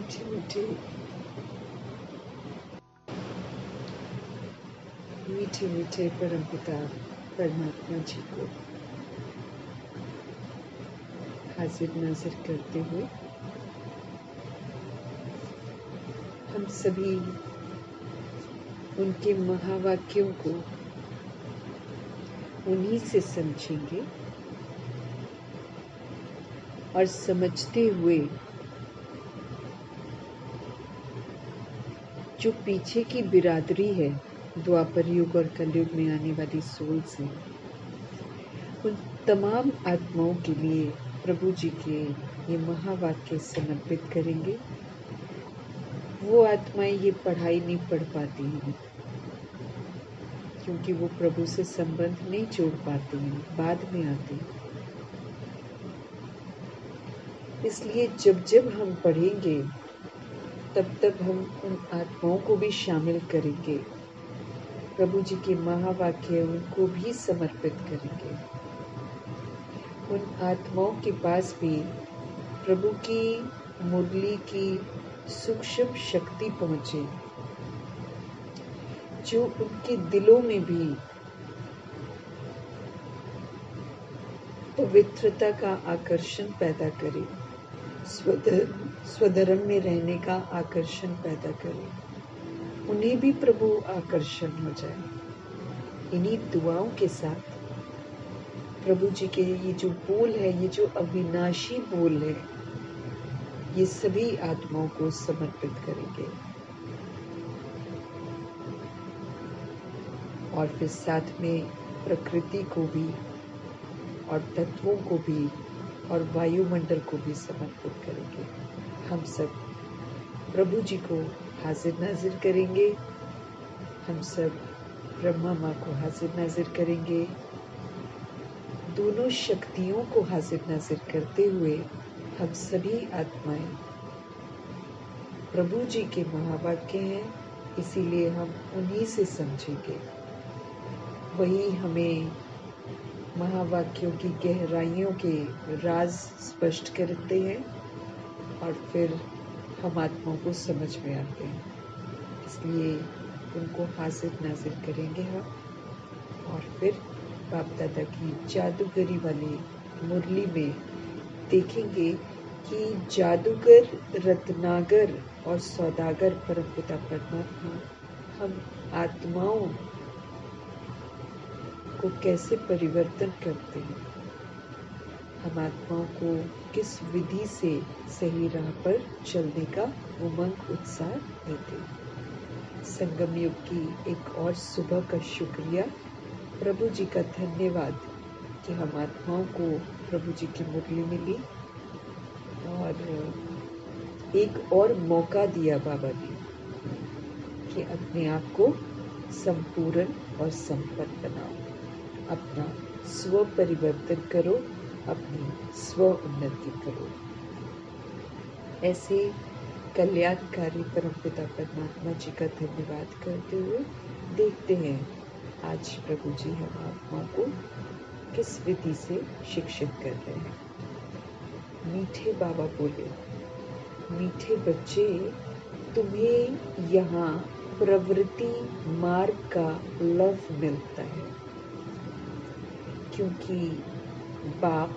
मीठे मीठे मीठे मीठे परमपिता परमात्मा जी को हाजिर नाजिर करते हुए हम सभी उनके महावाक्यों को उन्हीं से समझेंगे और समझते हुए जो पीछे की बिरादरी है द्वापर युग और कलयुग में आने वाली सोल्स हैं, उन तमाम आत्माओं के लिए प्रभु जी के ये महावाक्य समर्पित करेंगे। वो आत्माएं ये पढ़ाई नहीं पढ़ पाती हैं क्योंकि वो प्रभु से संबंध नहीं जोड़ पाती हैं, बाद में आती हैं। इसलिए जब जब हम पढ़ेंगे तब तब हम उन आत्माओं को भी शामिल करेंगे, प्रभु जी के महावाक्य उनको भी समर्पित करेंगे। उन आत्माओं के पास भी प्रभु की मुरली की सूक्ष्म शक्ति पहुंचे, जो उनके दिलों में भी पवित्रता का आकर्षण पैदा करे, स्वधर्म में रहने का आकर्षण पैदा करे, उन्हें भी प्रभु आकर्षण हो जाए। इन्हीं दुआओं के साथ प्रभु जी के ये जो बोल है, ये जो अविनाशी बोल है, ये सभी आत्माओं को समर्पित करेंगे। और फिर साथ में प्रकृति को भी और तत्वों को भी और वायुमंडल को भी समर्पित करेंगे। हम सब प्रभु जी को हाजिर नाजिर करेंगे, हम सब ब्रह्मा माँ को हाजिर नाजिर करेंगे। दोनों शक्तियों को हाजिर नाजिर करते हुए हम सभी आत्माएं प्रभु जी के महावाक्य हैं, इसीलिए हम उन्हीं से समझेंगे। वही हमें महावाक्यों की गहराइयों के राज स्पष्ट करते हैं और फिर हम आत्माओं को समझ में आते हैं। इसलिए उनको हाजिर नाजिर करेंगे हम और फिर बाप दादा की जादूगरी वाली मुरली में देखेंगे कि जादूगर, रत्नागर और सौदागर परमपिता परमात्मा हम आत्माओं को कैसे परिवर्तन करते हैं, हम आत्माओं को किस विधि से सही राह पर चलने का उमंग उत्साह देते हैं। संगम युग की एक और सुबह का शुक्रिया, प्रभु जी का धन्यवाद कि हम आत्माओं को प्रभु जी की मुरली मिली और एक और मौका दिया बाबा ने कि अपने आप को संपूर्ण और संपन्न बनाओ, अपना स्व परिवर्तन करो, अपनी स्व उन्नति करो। ऐसे कल्याणकारी परमपिता परमात्मा जी का धन्यवाद करते हुए देखते हैं आज प्रभु जी हम आत्मा को किस विधि से शिक्षित कर रहे हैं। मीठे बाबा बोले, मीठे बच्चे, तुम्हें यहाँ प्रवृत्ति मार्ग का लव मिलता है, क्योंकि बाप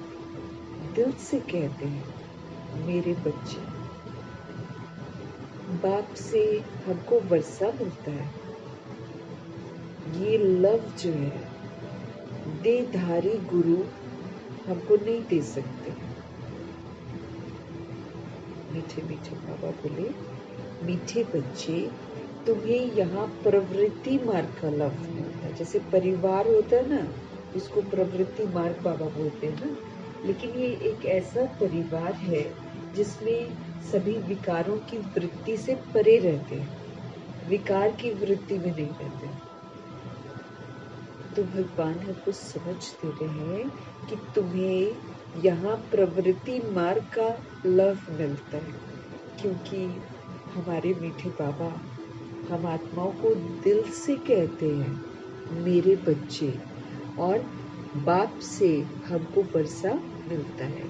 दिल से कहते हैं मेरे बच्चे। बाप से हमको वर्षा मिलता है। ये लव जो है देहधारी गुरु हमको नहीं दे सकते। मीठे मीठे बाबा बोले, मीठे बच्चे, तुम्हें यहाँ प्रवृत्ति मार्ग का लव मिलता है। जैसे परिवार होता है ना, उसको प्रवृत्ति मार्ग बाबा बोलते हैं ना, लेकिन ये एक ऐसा परिवार है जिसमें सभी विकारों की वृत्ति से परे रहते हैं, विकार की वृत्ति में नहीं रहते। तो भगवान हमको समझ दे रहे हैं कि तुम्हें यहाँ प्रवृत्ति मार्ग का लव मिलता है, क्योंकि हमारे मीठे बाबा हम आत्माओं को दिल से कहते हैं मेरे बच्चे, और बाप से हमको वर्षा मिलता है।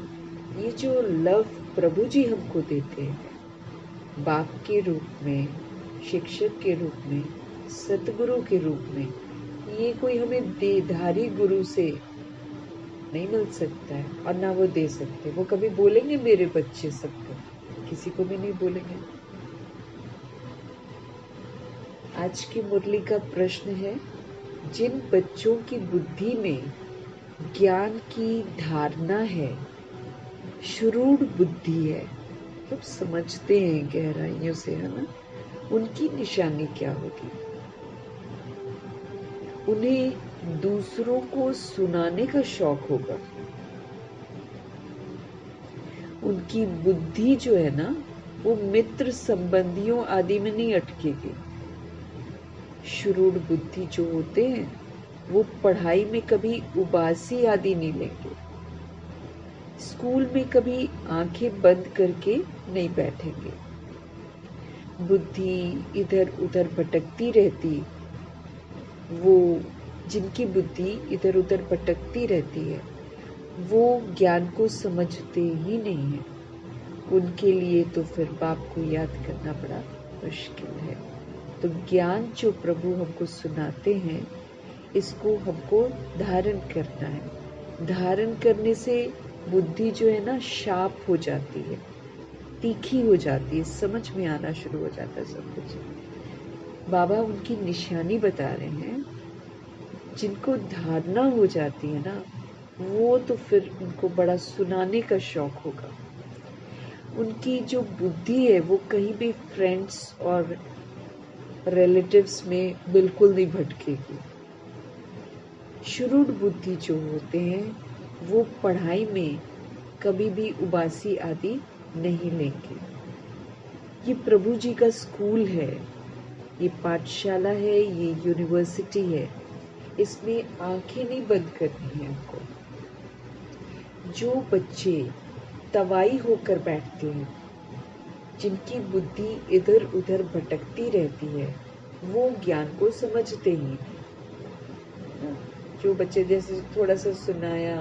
ये जो लव प्रभु जी हमको देते हैं, बाप के रूप में, शिक्षक के रूप में, सतगुरु के रूप में, ये कोई हमें देधारी गुरु से नहीं मिल सकता है और ना वो दे सकते। वो कभी बोलेंगे मेरे बच्चे सबको, किसी को भी नहीं बोलेंगे। आज की मुरली का प्रश्न है, जिन बच्चों की बुद्धि में ज्ञान की धारणा है, शुरूढ़ बुद्धि है, सब समझते हैं गहराइयों से, है ना, उनकी निशानी क्या होगी? उन्हें दूसरों को सुनाने का शौक होगा। उनकी बुद्धि जो है ना, वो मित्र संबंधियों आदि में नहीं अटकेगी। शुरूढ़ बुद्धि जो होते हैं वो पढ़ाई में कभी उबासी आदि नहीं लेंगे। स्कूल में कभी आंखें बंद करके नहीं बैठेंगे। बुद्धि इधर उधर भटकती रहती, वो जिनकी बुद्धि इधर उधर भटकती रहती है, वो ज्ञान को समझते ही नहीं है। उनके लिए तो फिर बाप को याद करना बड़ा मुश्किल है। तो ज्ञान जो प्रभु हमको सुनाते हैं, इसको हमको धारण करना है। धारण करने से बुद्धि जो है ना, शार्प हो जाती है, तीखी हो जाती है, समझ में आना शुरू हो जाता है सब कुछ। बाबा उनकी निशानी बता रहे हैं, जिनको धारणा हो जाती है ना, वो तो फिर उनको बड़ा सुनाने का शौक होगा। उनकी जो बुद्धि है वो कहीं भी फ्रेंड्स और रिलेटिव्स में बिल्कुल नहीं भटकेगी। शुरूढ़ बुद्धि जो होते हैं वो पढ़ाई में कभी भी उबासी आदि नहीं लेंगे। ये प्रभु जी का स्कूल है, ये पाठशाला है, ये यूनिवर्सिटी है, इसमें आंखें नहीं बंद करनी है हमको। जो बच्चे तवाई होकर बैठते हैं, जिनकी बुद्धि इधर उधर भटकती रहती है, वो ज्ञान को समझते ही नहीं। जो बच्चे जैसे थोड़ा सा सुनाया,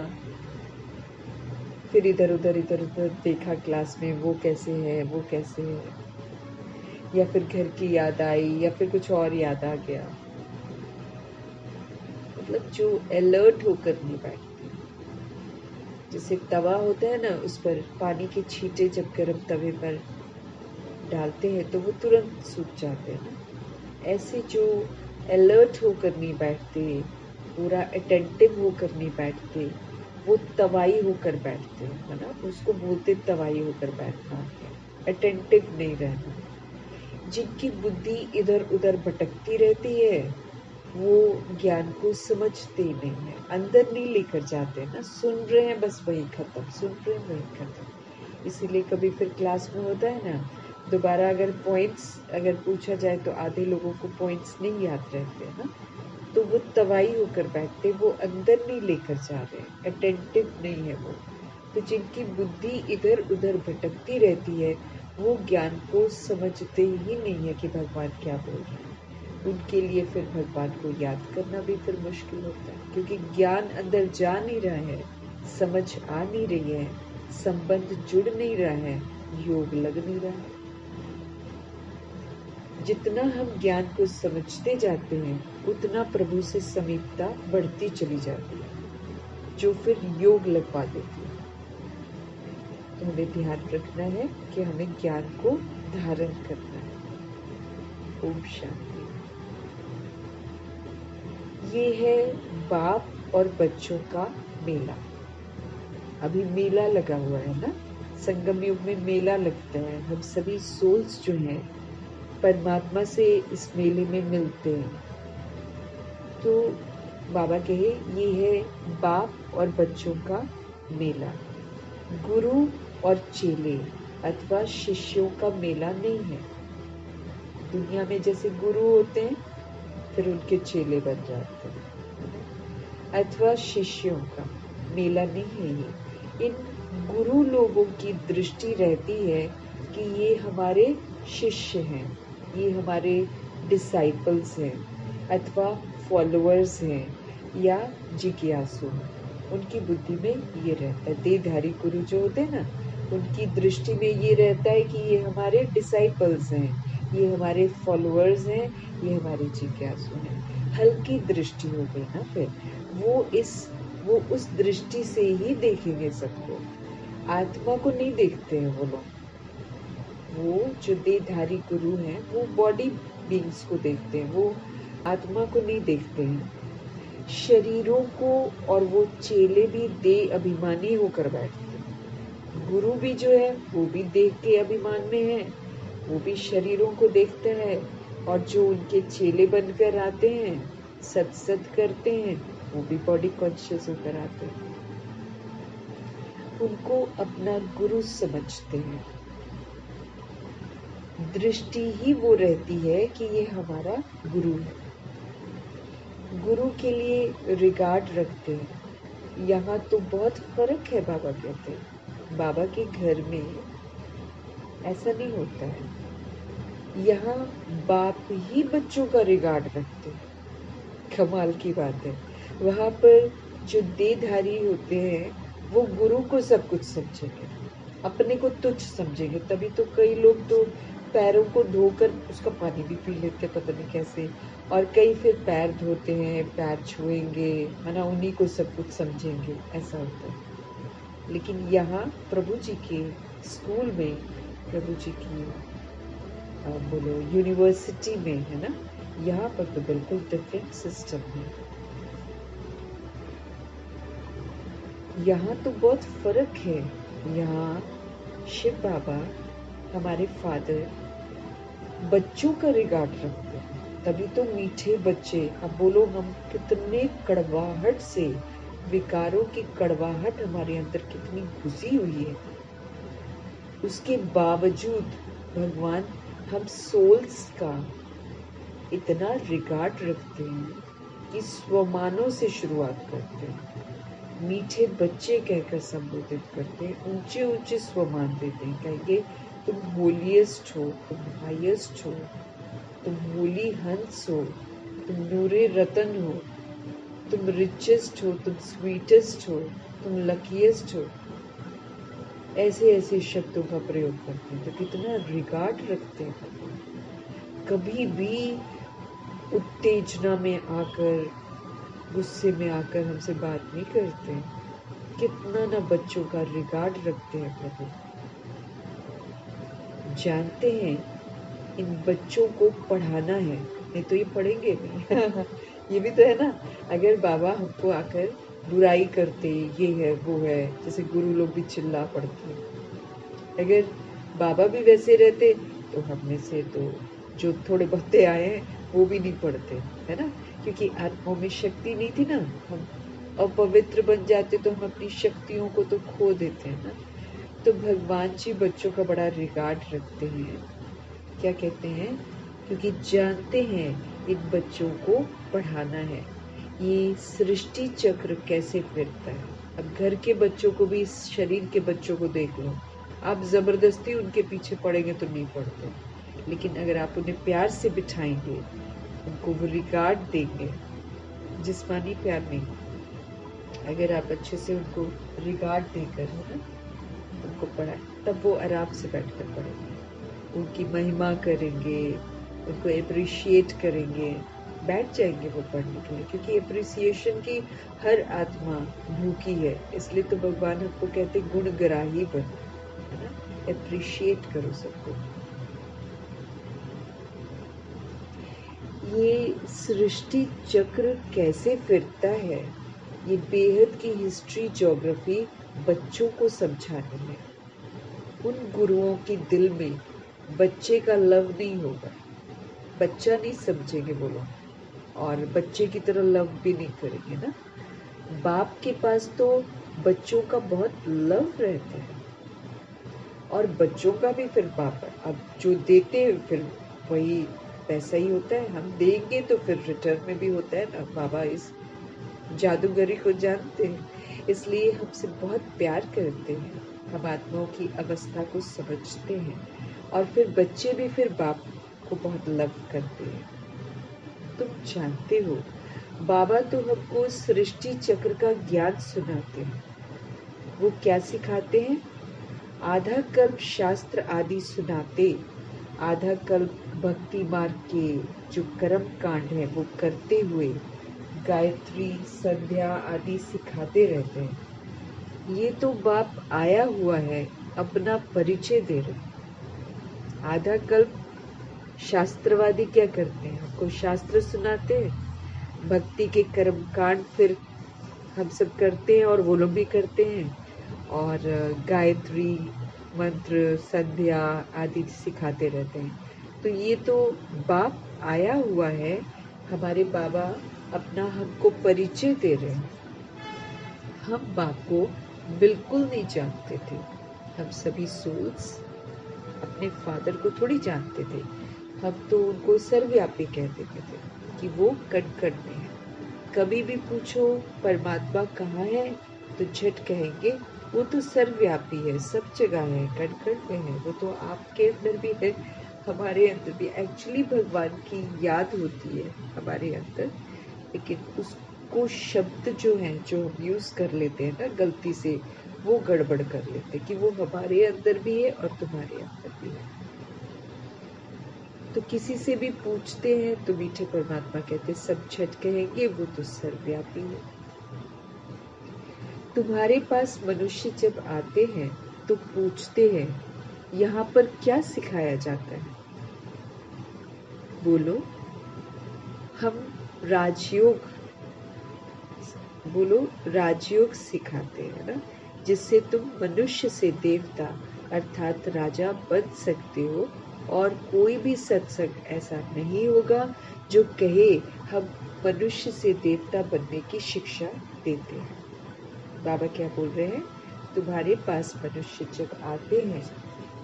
फिर इधर उधर देखा क्लास में, वो कैसे है, वो कैसे है, या फिर घर की याद आई, या फिर कुछ और याद आ गया, मतलब जो अलर्ट होकर नहीं बैठते। जैसे तवा होता है ना, उस पर पानी के छींटे जब गर्म तवे पर डालते हैं तो वो तुरंत सूख जाते हैं ना। ऐसे जो अलर्ट होकर नहीं बैठते, पूरा अटेंटिव होकर नहीं बैठते, वो तवाई होकर बैठते हैं, है ना। उसको बोलते तवाई होकर बैठना, अटेंटिव नहीं रहना। जिनकी बुद्धि इधर उधर भटकती रहती है, वो ज्ञान को समझते नहीं है, अंदर नहीं लेकर जाते ना। सुन रहे हैं बस, वही खत्म, सुन रहे हैं वही खत्म। इसीलिए कभी फिर क्लास में होता है ना, दोबारा अगर पॉइंट्स अगर पूछा जाए तो आधे लोगों को पॉइंट्स नहीं याद रहते हैं ना, तो वो तवाई होकर बैठते, वो अंदर नहीं लेकर जा रहे, अटेंटिव नहीं है वो। तो जिनकी बुद्धि इधर उधर भटकती रहती है, वो ज्ञान को समझते ही नहीं है कि भगवान क्या बोल रहे हैं। उनके लिए फिर भगवान को याद करना भी फिर मुश्किल होता है, क्योंकि ज्ञान अंदर जा नहीं रहा है, समझ आ नहीं रही है, संबंध जुड़ नहीं रहा है, योग लग नहीं रहा है। जितना हम ज्ञान को समझते जाते हैं, उतना प्रभु से समीपता बढ़ती चली जाती है, जो फिर योग लगवा देती है। तो हमें ध्यान रखना है कि हमें ज्ञान को धारण करना है। ओम शांति। ये है बाप और बच्चों का मेला। अभी मेला लगा हुआ है ना, संगम युग में मेला लगता है। हम सभी सोल्स जो हैं परमात्मा से इस मेले में मिलते हैं। तो बाबा कहे, ये है बाप और बच्चों का मेला। गुरु और चेले अथवा शिष्यों का मेला नहीं है। दुनिया में जैसे गुरु होते हैं, फिर उनके चेले बन जाते हैं, अथवा शिष्यों का मेला नहीं है ये। इन गुरु लोगों की दृष्टि रहती है कि ये हमारे शिष्य हैं, ये हमारे डिसाइपल्स हैं, अथवा फॉलोअर्स हैं या जिज्ञासु हैं। उनकी बुद्धि में ये रहता है। देहधारी गुरु जो होते हैं ना, उनकी दृष्टि में ये रहता है कि ये हमारे डिसाइपल्स हैं, ये हमारे फॉलोअर्स हैं, ये हमारे जिज्ञासु हैं। हल्की दृष्टि हो गई ना, फिर वो उस दृष्टि से ही देखेंगे सबको। आत्मा को नहीं देखते हैं वो लोग। वो जो देहधारी गुरु हैं वो बॉडी बीइंग्स को देखते हैं, वो आत्मा को नहीं देखते हैं। शरीरों को, और वो चेले भी देह अभिमानी होकर बैठते हैं। गुरु भी जो है वो भी देह के अभिमान में है, वो भी शरीरों को देखता है। और जो उनके चेले बनकर आते हैं, सत्सत करते हैं, वो भी बॉडी कॉन्शियस होकर आते हैं। उनको अपना गुरु समझते हैं। दृष्टि ही वो रहती है कि ये हमारा गुरु है। गुरु के लिए रिगार्ड रखते हैं। यहाँ तो बहुत फर्क है, बाबा कहते हैं। बाबा के घर में ऐसा नहीं होता है। यहाँ बाप ही बच्चों का रिगार्ड रखते हैं। कमाल की बात है। वहाँ पर जो देहधारी होते हैं वो गुरु को सब कुछ समझेंगे, अपने को तुच्छ समझेंगे। तभी तो कई लोग तो पैरों को धोकर उसका पानी भी पी लेते, पता नहीं कैसे। और कई फिर पैर धोते हैं, पैर छुएंगे, है ना, उन्हीं को सब कुछ समझेंगे, ऐसा होता है। लेकिन यहाँ प्रभु जी के स्कूल में, प्रभु जी की बोलो यूनिवर्सिटी में, है ना, यहाँ पर तो बिल्कुल डिफरेंट सिस्टम है। यहाँ तो बहुत फर्क है। यहाँ शिव बाबा, हमारे फादर, बच्चों का रिगार्ड रखते हैं। तभी तो मीठे बच्चे, अब बोलो हम कितने कड़वाहट से, विकारों की कड़वाहट हमारे अंदर कितनी घुसी हुई है, उसके बावजूद भगवान हम सोल्स का इतना रिगार्ड रखते हैं कि स्वमानों से शुरुआत करते हैं। मीठे बच्चे कहकर संबोधित करते हैं, ऊंचे ऊंचे स्वमान देते हैं। कहेंगे तुम होलीएस्ट हो, तुम हाईएस्ट हो, तुम होली हंस हो, तुम नूरे रतन हो, तुम रिचेस्ट हो, तुम स्वीटेस्ट हो, तुम लकीएस्ट हो। ऐसे ऐसे शब्दों का प्रयोग करते हैं। तो कितना रिगार्ड रखते हैं। कभी भी उत्तेजना में आकर, गुस्से में आकर हमसे बात नहीं करते। कितना ना बच्चों का रिगार्ड रखते हैं प्रभु। जानते हैं इन बच्चों को पढ़ाना है, नहीं तो ये पढ़ेंगे नहीं। ये भी तो है ना। अगर बाबा हमको आकर बुराई करते, ये है वो है, जैसे गुरु लोग भी चिल्ला पड़ते, अगर बाबा भी वैसे रहते तो हम में से तो जो थोड़े बहुते आए हैं वो भी नहीं पढ़ते, है ना। क्योंकि आत्माओं में शक्ति नहीं थी ना, हम अपवित्र बन जाते तो हम अपनी शक्तियों को तो खो देते हैं ना। तो भगवान जी बच्चों का बड़ा रिगार्ड रखते हैं। क्या कहते हैं? क्योंकि जानते हैं इन बच्चों को पढ़ाना है। ये सृष्टि चक्र कैसे फिरता है। अब घर के बच्चों को भी, इस शरीर के बच्चों को देख लो, आप जबरदस्ती उनके पीछे पड़ेंगे तो नहीं पढ़ते। लेकिन अगर आप उन्हें प्यार से बिठाएंगे, उनको वो रिगार्ड देंगे, जिस्मानी प्यार नहीं, अगर आप अच्छे से उनको रिगार्ड देकर, है ना, उनको पढ़ाएं, तब वो आराम से बैठकर पढ़ेंगे, उनकी महिमा करेंगे, उनको एप्रिशिएट करेंगे, बैठ जाएंगे वो पढ़ने के लिए। क्योंकि एप्रिसिएशन की हर आत्मा भूखी है। इसलिए तो भगवान हमको कहते गुणग्राही बनो, है ना, एप्रिशिएट करो सबको। ये सृष्टि चक्र कैसे फिरता है, ये बेहद की हिस्ट्री, ज्योग्राफी बच्चों को समझाने में। उन गुरुओं के दिल में बच्चे का लव नहीं होगा, बच्चा नहीं समझेंगे वो लोग, और बच्चे की तरह लव भी नहीं करेंगे ना। बाप के पास तो बच्चों का बहुत लव रहता है, और बच्चों का भी फिर बाप, अब जो देते हैं फिर वही पैसा ही होता है। हम देंगे तो फिर रिटर्न में भी होता है ना। बाबा इस जादूगरी को जानते हैं, इसलिए हमसे बहुत प्यार करते हैं। हम आत्माओं की अवस्था को समझते हैं, और फिर बच्चे भी फिर बाप को बहुत लव करते हैं। तुम जानते हो बाबा तो हमको सृष्टि चक्र का ज्ञान सुनाते हैं। वो क्या सिखाते हैं? आधा कल्प शास्त्र आदि सुनाते, आधा कल्प भक्ति मार्ग के जो कर्म कांड है वो करते हुए गायत्री संध्या आदि सिखाते रहते हैं। ये तो बाप आया हुआ है, अपना परिचय दे रहे। आधा कल्प शास्त्रवादी क्या करते हैं, हमको शास्त्र सुनाते हैं, भक्ति के कर्म कांड फिर हम सब करते हैं और वो लोग भी करते हैं, और गायत्री मंत्र संध्या आदि सिखाते रहते हैं। तो ये तो बाप आया हुआ है, हमारे बाबा अपना हमको परिचय दे रहे हैं। हम बाप को बिल्कुल नहीं जानते थे। हम सभी सोल्स अपने फादर को थोड़ी जानते थे। हम तो उनको सर्वव्यापी कह देते थे कि वो कण-कण में है। कभी भी पूछो परमात्मा कहाँ है तो झट कहेंगे वो तो सर्वव्यापी है, सब जगह है, कण-कण में है। वो तो आपके अंदर भी है, हमारे अंदर भी। एक्चुअली भगवान की याद होती है हमारे अंदर, लेकिन उसको शब्द जो हैं जो हम यूज़ कर लेते हैं ना गलती से, वो गड़बड़ कर लेते हैं कि वो हमारे अंदर भी है और तुम्हारे अंदर भी है। तो किसी से भी पूछते हैं तो मीठे परमात्मा कहते सब झट कहेंगे वो तो सर्वव्यापी है। तुम्हारे पास मनुष्य जब आते हैं तो पूछते हैं यहाँ पर क्या सिखाया जाता है? बोलो हम राजयोग, बोलो राजयोग सिखाते हैं ना, जिससे तुम मनुष्य से देवता अर्थात राजा बन सकते हो। और कोई भी सत्संग ऐसा नहीं होगा जो कहे हम मनुष्य से देवता बनने की शिक्षा देते हैं। बाबा क्या बोल रहे हैं, तुम्हारे पास मनुष्य जब आते हैं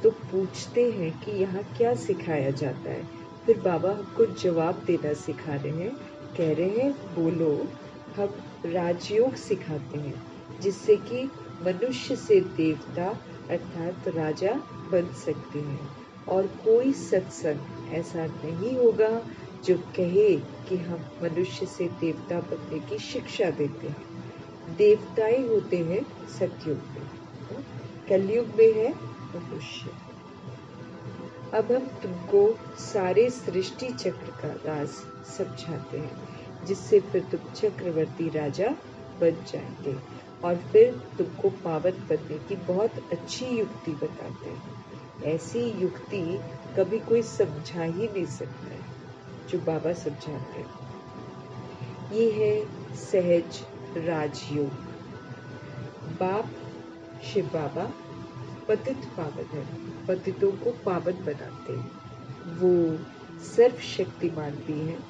तो पूछते हैं कि यहाँ क्या सिखाया जाता है। फिर बाबा हमको जवाब देना सिखा रहे हैं, कह रहे हैं बोलो हम राजयोग सिखाते हैं, जिससे कि मनुष्य से देवता अर्थात राजा बन सकते हैं। और कोई सत्संग ऐसा नहीं होगा जो कहे कि हम मनुष्य से देवता बनने की शिक्षा देते हैं। देवताएं होते हैं सतयुग में, कलयुग में है मनुष्य। अब हम तुमको सारे सृष्टि चक्र का राज समझाते हैं, जिससे फिर तुम चक्रवर्ती राजा बन जाएंगे। और फिर तुमको पावन बनने की बहुत अच्छी युक्ति बताते हैं। ऐसी युक्ति कभी कोई समझा ही नहीं सकता है जो बाबा समझाते हैं। ये है सहज राजयोग। बाप शिव बाबा पतित पावन है, पतितों को पावन बनाते हैं। वो सर्वशक्तिमान भी हैं,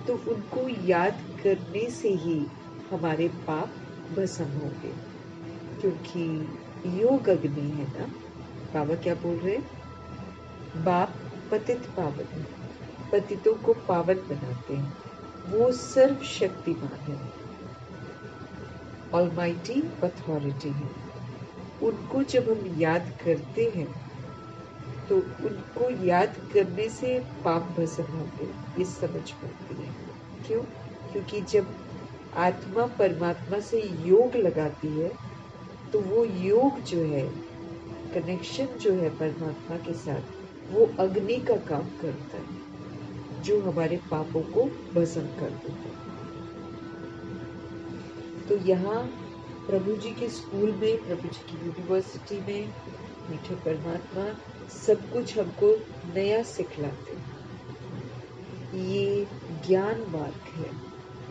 तो उनको याद करने से ही हमारे पाप भस्म होंगे, क्योंकि योग अग्नि है ना। बाबा क्या बोल रहे हैं, बाप पतित पावन है, पतितों को पावन बनाते हैं। वो सर्वशक्तिमान है, ऑलमाइटी अथॉरिटी है। उनको जब हम याद करते हैं तो उनको याद करने से पाप भस्म होंगे, ये समझ पड़ती है। क्यों? क्योंकि जब आत्मा परमात्मा से योग लगाती है तो वो योग जो है, कनेक्शन जो है परमात्मा के साथ, वो अग्नि का काम करता है जो हमारे पापों को भस्म कर देता है। तो यहाँ प्रभु जी के स्कूल में, प्रभु जी की यूनिवर्सिटी में मीठे परमात्मा सब कुछ हमको नया सिखलाते हैं। ये ज्ञान मार्ग है,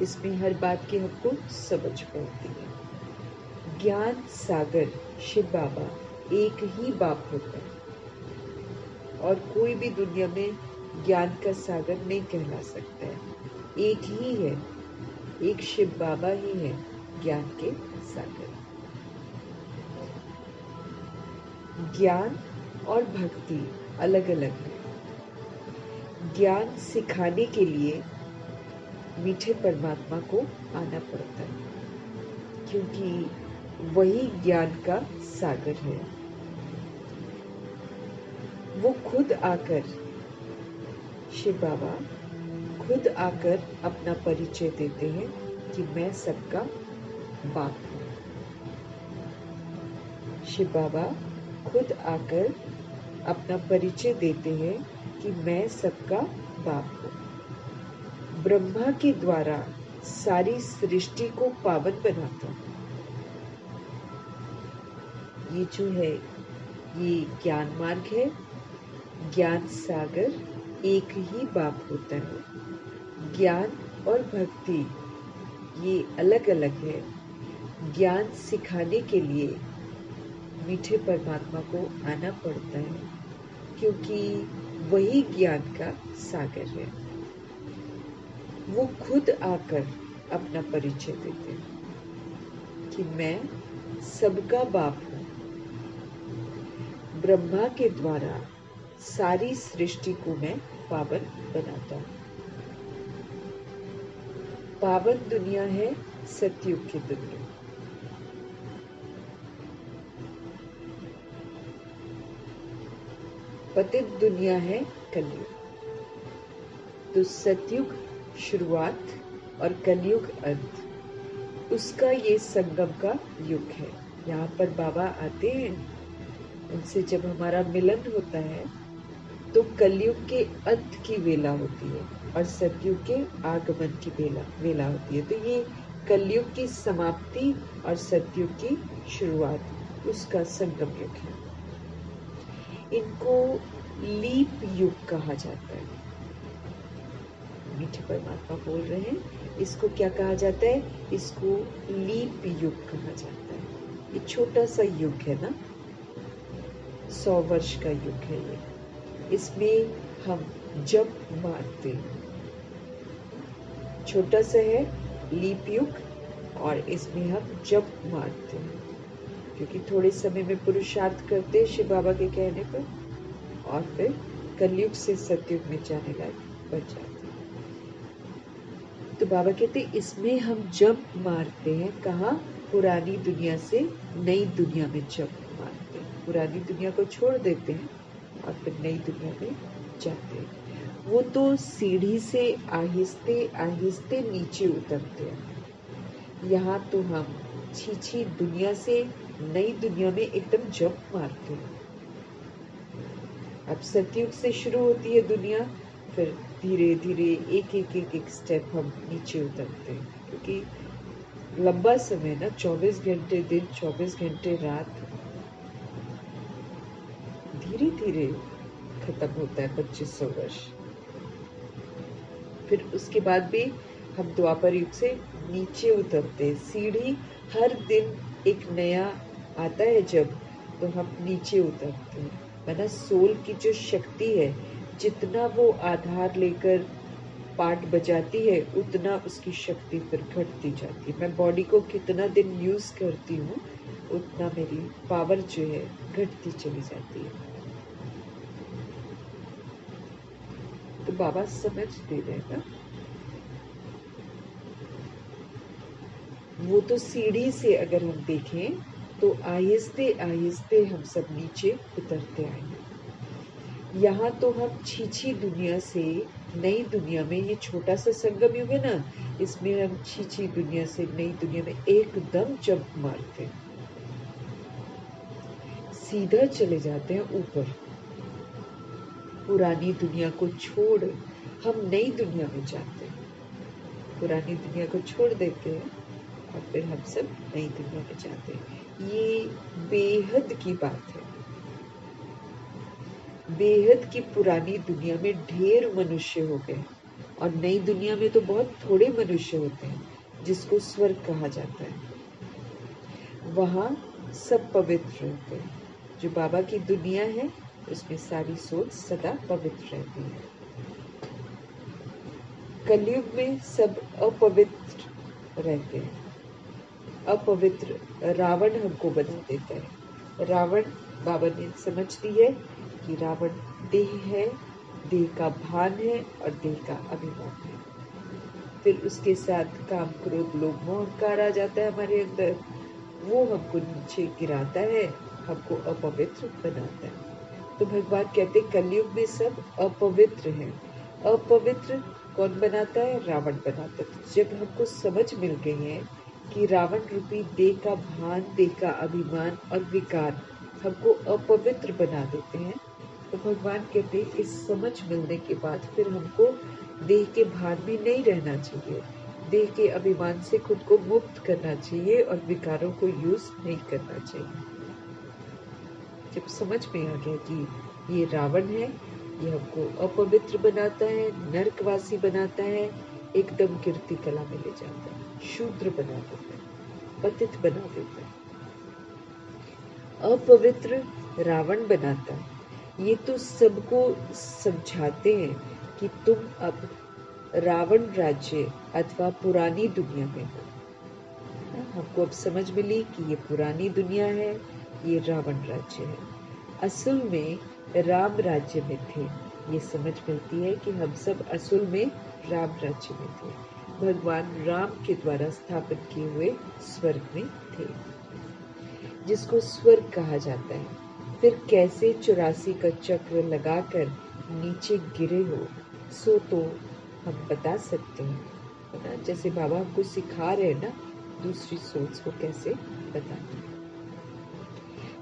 इसमें हर बात की हमको समझ पड़ती है। ज्ञान सागर शिव बाबा एक ही बाप होता है और कोई भी दुनिया में ज्ञान का सागर नहीं कहला सकता है। एक ही है, एक शिव बाबा ही है ज्ञान के सागर। ज्ञान और भक्ति अलग अलग है। ज्ञान सिखाने के लिए मीठे परमात्मा को आना पड़ता है, क्योंकि वही ज्ञान का सागर है। वो खुद आकर, शिव बाबा खुद आकर अपना परिचय देते हैं कि मैं सबका बाप हूँ। शिव बाबा खुद आकर अपना परिचय देते हैं कि मैं सबका बाप हूँ। ब्रह्मा के द्वारा सारी सृष्टि को पावन बनाता हूँ। ये जो है ये ज्ञान मार्ग है। ज्ञान सागर एक ही बाप होता है। ज्ञान और भक्ति ये अलग अलग है। ज्ञान सिखाने के लिए मीठे परमात्मा को आना पड़ता है, क्योंकि वही ज्ञान का सागर है। वो खुद आकर अपना परिचय देते हैं कि मैं सबका बाप हूँ। ब्रह्मा के द्वारा सारी सृष्टि को मैं पावन बनाता हूँ। पावन दुनिया है सतयुग की दुनिया। पतित दुनिया है कलयुग। तो सतयुग शुरुआत और कलयुग अंत, उसका ये संगम का युग है। यहाँ पर बाबा आते हैं, उनसे जब हमारा मिलन होता है तो कलयुग के अंत की वेला होती है और सतयुग के आगमन की वेला होती है। तो ये कलयुग की समाप्ति और सतयुग की शुरुआत, उसका संगम युग है। इनको लीप युग कहा जाता है। मीठे परमात्मा बोल रहे हैं, इसको क्या कहा जाता है? इसको लीप युग कहा जाता है। ये छोटा सा युग है ना, 100 वर्ष का युग है ये। इसमें हम जप मारते हैं। छोटा सा है लीप युग और इसमें हम जप मारते हैं, क्योंकि थोड़े समय में पुरुषार्थ करते हैं शिव बाबा के कहने पर, और फिर कलयुग से सतयुग में जाने लायक बन जाते हैं। तो बाबा कहते इसमें हम जंप मारते हैं। कहाँ? पुरानी दुनिया से नई दुनिया में जंप मारते हैं। पुरानी दुनिया को छोड़ देते हैं और फिर नई दुनिया में जाते हैं। वो तो सीढ़ी से आहिस्ते आहिस्ते नीचे उतरते हैं। यहाँ तो हम छीछी दुनिया से नई दुनिया में एकदम जंप मारते हैं। अब सतयुग से शुरू होती है दुनिया, फिर धीरे धीरे एक स्टेप हम नीचे उतरते हैं, क्योंकि लंबा समय ना, 24 घंटे दिन, 24 घंटे रात, धीरे धीरे खत्म होता है 2500 वर्ष। फिर उसके बाद भी हम द्वापर युग से नीचे उतरते हैं। सीढ़ी हर दिन एक नया आता है जब, तो हम नीचे उतरते हैं। वरना सोल की जो शक्ति है, जितना वो आधार लेकर पार्ट बजाती है, उतना उसकी शक्ति फिर घटती जाती है। मैं बॉडी को कितना दिन यूज करती हूँ, उतना मेरी पावर जो है घटती चली जाती है। तो बाबा समझ दे रहे हैं ना, वो तो सीढ़ी से अगर हम देखें तो आहिस्ते आहिस्ते हम सब नीचे उतरते आएंगे। यहाँ तो हम छीछी दुनिया से नई दुनिया में, ये छोटा सा संगम युग है ना, इसमें हम छीछी दुनिया से नई दुनिया में एकदम जंप मारते हैं, सीधा चले जाते हैं ऊपर। पुरानी दुनिया को छोड़ हम नई दुनिया में जाते हैं। पुरानी दुनिया को छोड़ देते हैं और फिर हम सब नई दुनिया में जाते हैं। ये बेहद की बात है। बेहद की पुरानी दुनिया में ढेर मनुष्य हो गए और नई दुनिया में तो बहुत थोड़े मनुष्य होते हैं, जिसको स्वर्ग कहा जाता है। वहाँ सब पवित्र रहते हैं। जो बाबा की दुनिया है, उसमें सारी सोच सदा पवित्र रहती है। कलयुग में सब अपवित्र रहते हैं। अपवित्र रावण हमको बना देता है। रावण, बाबा ने समझ ली है कि रावण देह है, देह का भान है और देह का अभिमान है। फिर उसके साथ काम, क्रोध, लोभ, मोह, अहंकार आ जाता है हमारे अंदर। वो हमको नीचे गिराता है, हमको अपवित्र बनाता है। तो भगवान कहते कलयुग में सब अपवित्र हैं। अपवित्र कौन बनाता है? रावण बनाता है। तो जब हमको समझ मिल गई है कि रावण रूपी देह का भान, देह का अभिमान और विकार हमको अपवित्र बना देते हैं। तो भगवान कहते हैं इस समझ मिलने के बाद फिर हमको देह के भार में नहीं रहना चाहिए, देह के अभिमान से खुद को मुक्त करना चाहिए और विकारों को यूज नहीं करना चाहिए। जब समझ में आ गया कि ये रावण है, ये हमको अपवित्र बनाता है, नरकवासी बनाता है, एकदम कीर्ति कला में ले जाता है, शूद्र बना देता है, पतित बना देता है, अपवित्र रावण बनाता है। ये तो सबको समझाते हैं कि तुम अब रावण राज्य अथवा पुरानी दुनिया में हो। हमको अब समझ मिली कि ये पुरानी दुनिया है, ये रावण राज्य है। असल में राम राज्य में थे। ये समझ मिलती है कि हम सब असल में राम राज्य में थे, भगवान राम के द्वारा स्थापित किए हुए स्वर्ग में थे, जिसको स्वर्ग कहा जाता है। फिर कैसे 84 का चक्र लगाकर नीचे गिरे हो, सो तो हम बता सकते हैं, है ना। जैसे बाबा हमको सिखा रहे हैं ना, दूसरी सोच को कैसे बताना।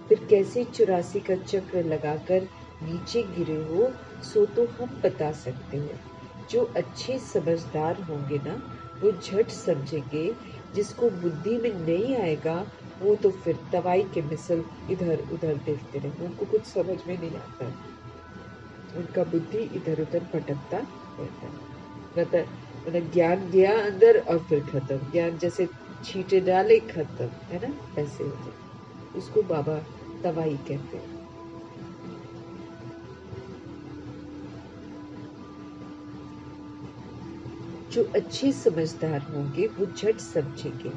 फिर कैसे 84 का चक्र लगाकर नीचे गिरे हो, सो तो हम बता सकते हैं। जो अच्छे समझदार होंगे ना, वो झट समझेंगे। जिसको बुद्धि में नहीं आएगा, वो तो फिर दवाई के मिसल इधर उधर देखते रहेंगे, उनको कुछ समझ में नहीं आता, उनका बुद्धि इधर उधर भटकता रहता है। मतलब ज्ञान गया अंदर और फिर खत्म, ज्ञान जैसे छींटे डाले खत्म, है ना, ऐसे होते। उसको बाबा तवाई कहते हैं। जो अच्छे समझदार होंगे वो झट समझेंगे,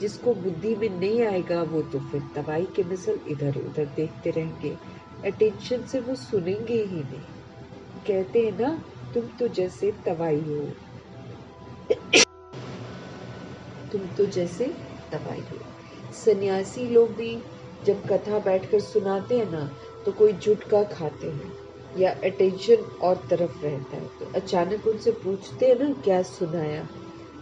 जिसको बुद्धि में नहीं आएगा वो तो फिर तवाई के मिसल इधर उधर देखते रहेंगे, अटेंशन से वो सुनेंगे ही नहीं। कहते हैं ना, तुम तो जैसे तवाई हो, तुम तो जैसे तवाई हो। सन्यासी लोग भी जब कथा बैठकर सुनाते हैं ना, तो कोई जुटका खाते हैं या अटेंशन और तरफ रहता है, तो अचानक उनसे पूछते हैं ना क्या सुनाया,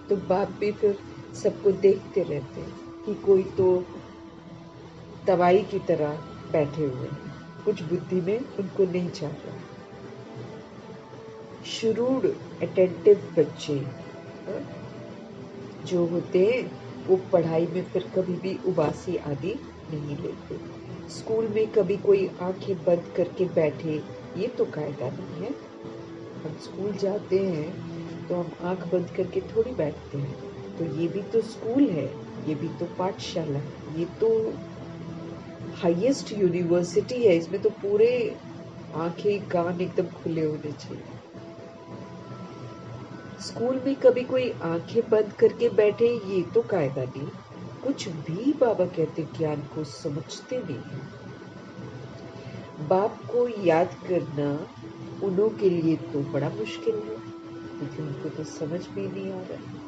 तो बाप भी फिर सबको देखते रहते हैं कि कोई तो तवाई की तरह बैठे हुए हैं, कुछ बुद्धि में उनको नहीं चल रहा। शुरूड़ अटेंटिव बच्चे जो होते हैं वो पढ़ाई में फिर कभी भी उबासी आदि नहीं लेते। स्कूल में कभी कोई आंखें बंद करके बैठे, ये तो कायदा नहीं है। हम स्कूल जाते हैं तो हम आंख बंद करके थोड़ी बैठते हैं। तो ये भी तो स्कूल है, ये भी तो पाठशाला है, ये तो हाईएस्ट यूनिवर्सिटी है। इसमें तो पूरे आंखें कान एकदम खुले होने चाहिए। स्कूल में कभी कोई आंखें बंद करके बैठे, ये तो कायदा नहीं। कुछ भी बाबा कहते ज्ञान को समझते नहीं है। बाप को याद करना उन्हों के लिए तो बड़ा मुश्किल है, क्योंकि उनको तो समझ में नहीं आ रहा।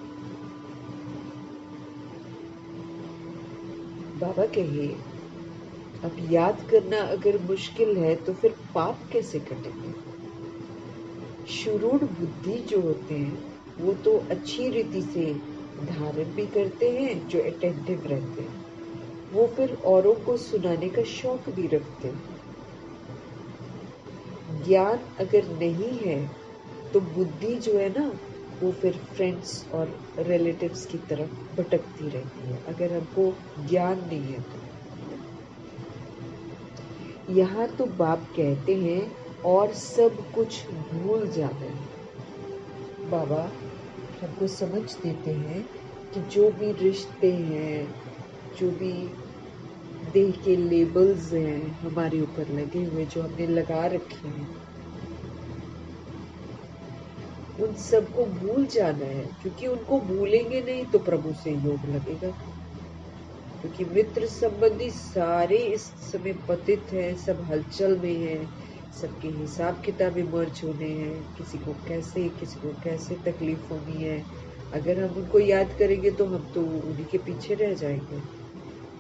बाबा कहे अब याद करना अगर मुश्किल है तो फिर पाप कैसे कटेंगे। शुरूढ़ बुद्धि जो होते हैं वो तो अच्छी रीति से धारण भी करते हैं, जो अटेंटिव रहते हैं वो फिर औरों को सुनाने का शौक भी रखते हैं। ज्ञान अगर नहीं है तो बुद्धि जो है ना, वो फिर फ्रेंड्स और रिलेटिव्स की तरफ भटकती रहती है, अगर हमको ज्ञान नहीं है तो। यहाँ तो बाप कहते हैं और सब कुछ भूल जाना है। बाबा हमको समझ देते हैं कि जो भी रिश्ते हैं, जो भी देह के लेबल्स हैं हमारे ऊपर लगे हुए, जो हमने लगा रखे हैं, उन सबको भूल जाना है, क्योंकि उनको भूलेंगे नहीं तो प्रभु से योग लगेगा। क्योंकि मित्र संबंधी सारे इस समय पतित हैं, सब हलचल में हैं, सबके हिसाब किताबें मर्ज होने हैं, किसी को कैसे तकलीफ होनी है। अगर हम उनको याद करेंगे तो हम तो उन्हीं के पीछे रह जाएंगे,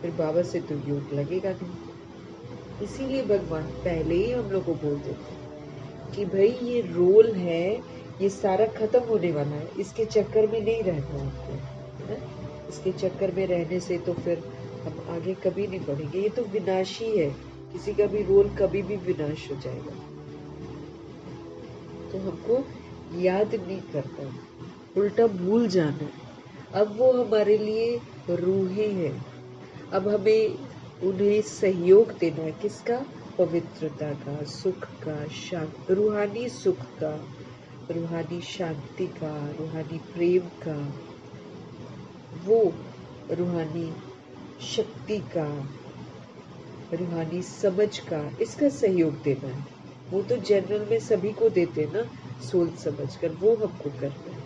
फिर बाबा से तो योग लगेगा नहीं। इसीलिए भगवान पहले ही हम लोग को बोल देते हैं कि भाई ये रोल है, ये सारा खत्म होने वाला है, इसके चक्कर में नहीं रहना हमको, है ना। इसके चक्कर में रहने से तो फिर हम आगे कभी नहीं बढ़ेंगे, ये तो विनाशी है। किसी का भी रोल कभी भी विनाश हो जाएगा। तो हमको याद नहीं करना, उल्टा भूल जाना है। अब वो हमारे लिए रूहें हैं, अब हमें उन्हें सहयोग देना है। किसका? पवित्रता का, सुख का, शांति, रूहानी सुख का, रूहानी शांति का, रूहानी प्रेम का, वो रूहानी शक्ति का, रूहानी समझ का, इसका सहयोग देना है। वो तो जनरल में सभी को देते हैं ना, सोच समझ कर, वो हमको करना है।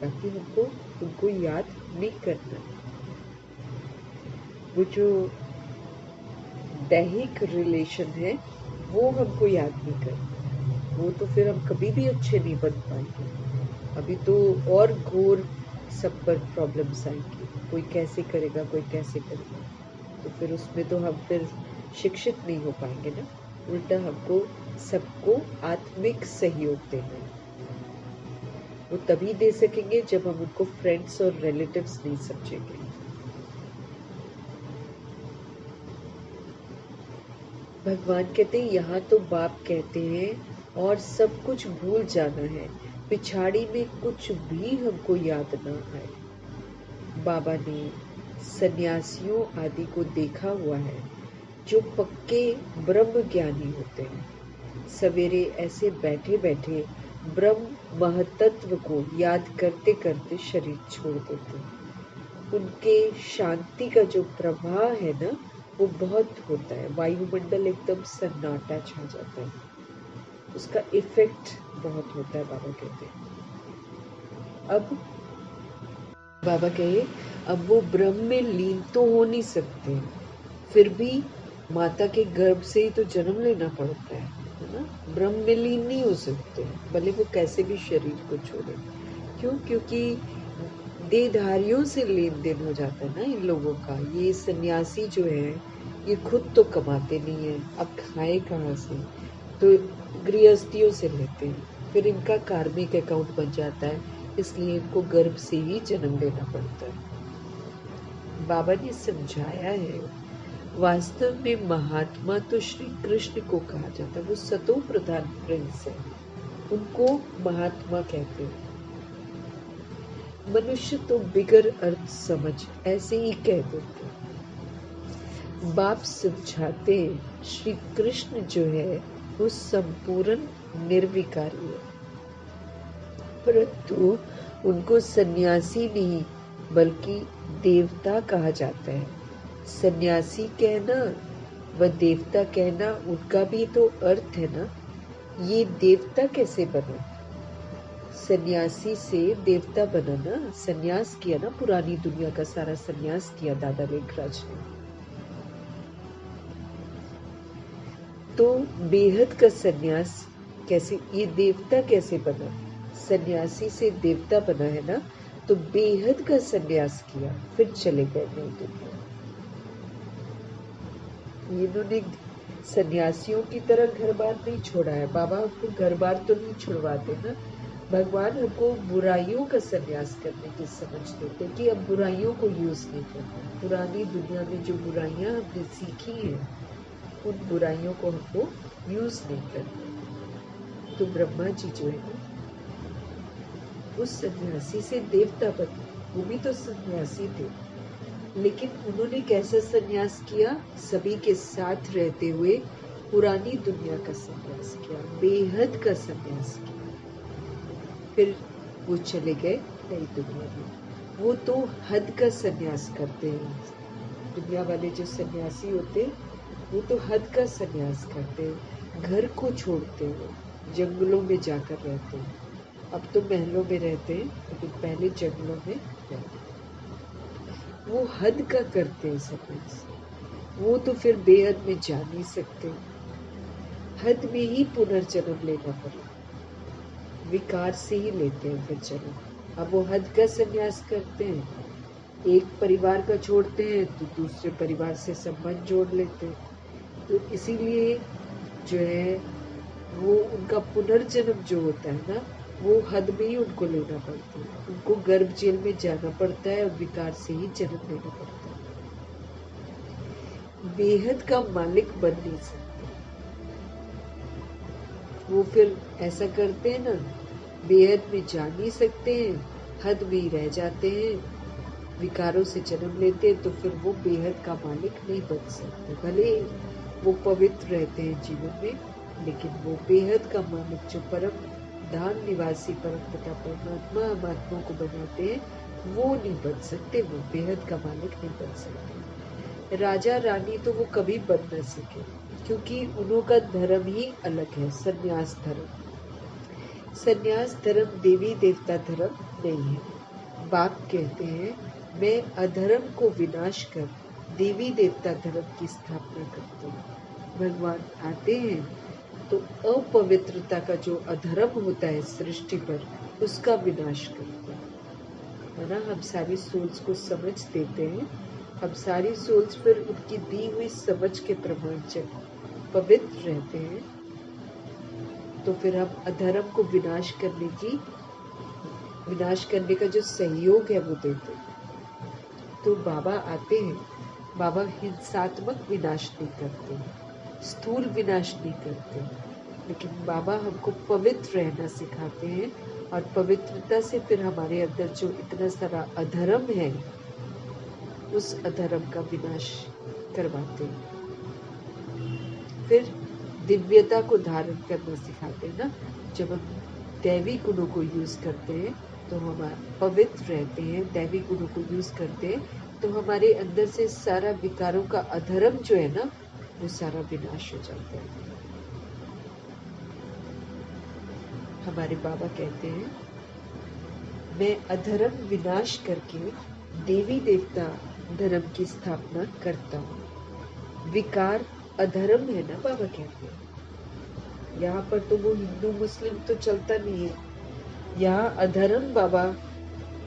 बाकी हमको उनको याद नहीं करना। वो जो दैहिक रिलेशन है वो हमको याद नहीं करना, वो तो फिर हम कभी भी अच्छे नहीं बन पाएंगे। अभी तो और घोर सब पर प्रॉब्लम्स आएंगी, कोई कैसे करेगा, कोई कैसे करेगा, तो फिर उसमें तो हम फिर शिक्षित नहीं हो पाएंगे ना। उल्टा हमको सबको आत्मिक सहयोग देना है। वो तभी दे सकेंगे जब हम उनको फ्रेंड्स और रिलेटिव्स नहीं समझेंगे। भगवान कहते हैं यहाँ तो बाप कहते हैं और सब कुछ भूल जाना है, पिछाड़ी में कुछ भी हमको याद ना आए। बाबा ने सन्यासियों आदि को देखा हुआ है जो पक्के ब्रह्म ज्ञानी होते हैं। सवेरे ऐसे बैठे बैठे ब्रह्म महतत्व को याद करते करते शरीर छोड़ देते हैं। उनके शांति का जो प्रवाह है ना, वो बहुत होता है। वायुमंडल एकदम सन्नाटा छा जाता है, उसका इफेक्ट बहुत होता है। बाबा कहते हैं अब बाबा कहे अब वो ब्रह्म में लीन तो हो नहीं सकते, फिर भी माता के गर्भ से ही तो जन्म लेना पड़ता है ना। ब्रह्म में लीन नहीं हो सकते, भले वो कैसे भी शरीर को छोड़े। क्यों? क्योंकि देहधारियों से लेन देन हो जाता है ना इन लोगों का। ये सन्यासी जो है ये खुद तो कमाते नहीं है, अब खाए कहाँ से? तो गृहस्थियों से लेते हैं, फिर इनका कार्मिक अकाउंट बन जाता है, इसलिए इनको गर्भ से ही जन्म लेना पड़ता है। बाबा ने समझाया है वास्तव में महात्मा तो श्री कृष्ण को कहा जाता है, वो सतो प्रधान प्रिंस है, उनको महात्मा कहते हैं। मनुष्य तो बिगर अर्थ समझ ऐसे ही कह देते। बाप समझाते श्री कृष्ण जो है वो संपूर्ण निर्विकारी है, परंतु उनको सन्यासी नहीं बल्कि देवता कहा जाता है। सन्यासी कहना व देवता कहना उनका भी तो अर्थ है ना। ये देवता कैसे बना? सन्यासी से देवता बना ना, सन्यास किया ना, पुरानी दुनिया का सारा सन्यास किया दादा लेखराज ने। तो बेहद का सन्यास कैसे, ये देवता कैसे बना? सन्यासी से देवता बना है ना, तो बेहद का सन्यास किया फिर चले गए नई दुनिया। इन्होंने सन्यासियों की तरह घर बार नहीं छोड़ा है। बाबा हमको घर बार तो नहीं छुड़वाते ना, भगवान हमको बुराइयों का सन्यास करने की समझ देते कि अब बुराइयों को यूज नहीं करना। पुरानी दुनिया में जो बुराइयां हमने सीखी हैं उन बुराइयों को हमको यूज नहीं करना। तो ब्रह्मा जी जो है उस सन्यासी से देवता बने, वो भी तो सन्यासी थे, लेकिन उन्होंने कैसा सन्यास किया? सभी के साथ रहते हुए पुरानी दुनिया का सन्यास किया, बेहद का सन्यास किया। फिर वो चले गए नई दुनिया में। वो तो हद का सन्यास करते हैं। दुनिया वाले जो सन्यासी होते वो तो हद का सन्यास करते हैं, घर को छोड़ते हैं, जंगलों में जाकर रहते हैं। अब तो महलों में रहते हैं, लेकिन पहले जंगलों में रहते हैं। वो हद का करते हैं सन्यास, वो तो फिर बेहद में जा नहीं सकते, हद में ही पुनर्जन्म लेना पड़ेगा, विकार से ही लेते हैं फिर जन्म। अब वो हद का सन्यास करते हैं, एक परिवार का छोड़ते हैं तो दूसरे परिवार से संबंध जोड़ लेते हैं। तो इसीलिए जो है वो उनका पुनर्जन्म जो होता है ना, वो हद में ही उनको लेना पड़ता है। उनको गर्भ जेल में जाना पड़ता है और विकार से ही जन्म लेना पड़ता है। बेहद का मालिक बन नहीं सकते। वो फिर ऐसा करते हैं ना, बेहद में जा नहीं सकते हैं, हद में ही रह जाते हैं, विकारों से जन्म लेते हैं, तो फिर वो बेहद का मालिक नहीं बन सकते। भले वो पवित्र रहते हैं जीवन में, लेकिन वो बेहद का मालिक जो परम धाम निवासी परम पिता परमात्मा हम आत्मा को बनाते हैं, वो नहीं बन सकते। वो बेहद का मालिक नहीं बन सकते। राजा रानी तो वो कभी बन न सके, क्योंकि उनका धर्म ही अलग है, संन्यास धर्म। संन्यास धर्म देवी देवता धर्म नहीं है। बाप कहते हैं, मैं अधर्म को विनाश कर देवी देवता धर्म की स्थापना करता हूँ। भगवान आते हैं तो अपवित्रता का जो अधर्म होता है सृष्टि पर, उसका विनाश करते हैं, है ना। हम सारी सोल्स को समझ देते हैं। हम सारी सोल्स फिर उनकी दी हुई समझ के प्रमाण जब पवित्र रहते हैं, तो फिर हम अधर्म को विनाश करने का जो सहयोग है वो देते हैं। तो बाबा आते हैं, बाबा हिंसात्मक विनाश नहीं करते, स्थूल विनाश नहीं करते, लेकिन बाबा हमको पवित्र रहना सिखाते हैं, और पवित्रता से फिर हमारे अंदर जो इतना सारा अधर्म है, उस अधर्म का विनाश करवाते हैं। फिर दिव्यता को धारण करना सिखाते हैं ना। जब हम दैवी गुणों को यूज करते हैं तो हम पवित्र रहते हैं, दैवी गुणों को यूज करते हैं तो हमारे अंदर से सारा विकारों का अधर्म जो है ना, वो सारा विनाश हो जाता है। हमारे बाबा कहते हैं, मैं अधर्म विनाश करके देवी देवता धर्म की स्थापना करता हूँ। विकार अधर्म है ना, बाबा कहते हैं। यहाँ पर तो वो हिंदू मुस्लिम तो चलता नहीं है, यहाँ अधर्म बाबा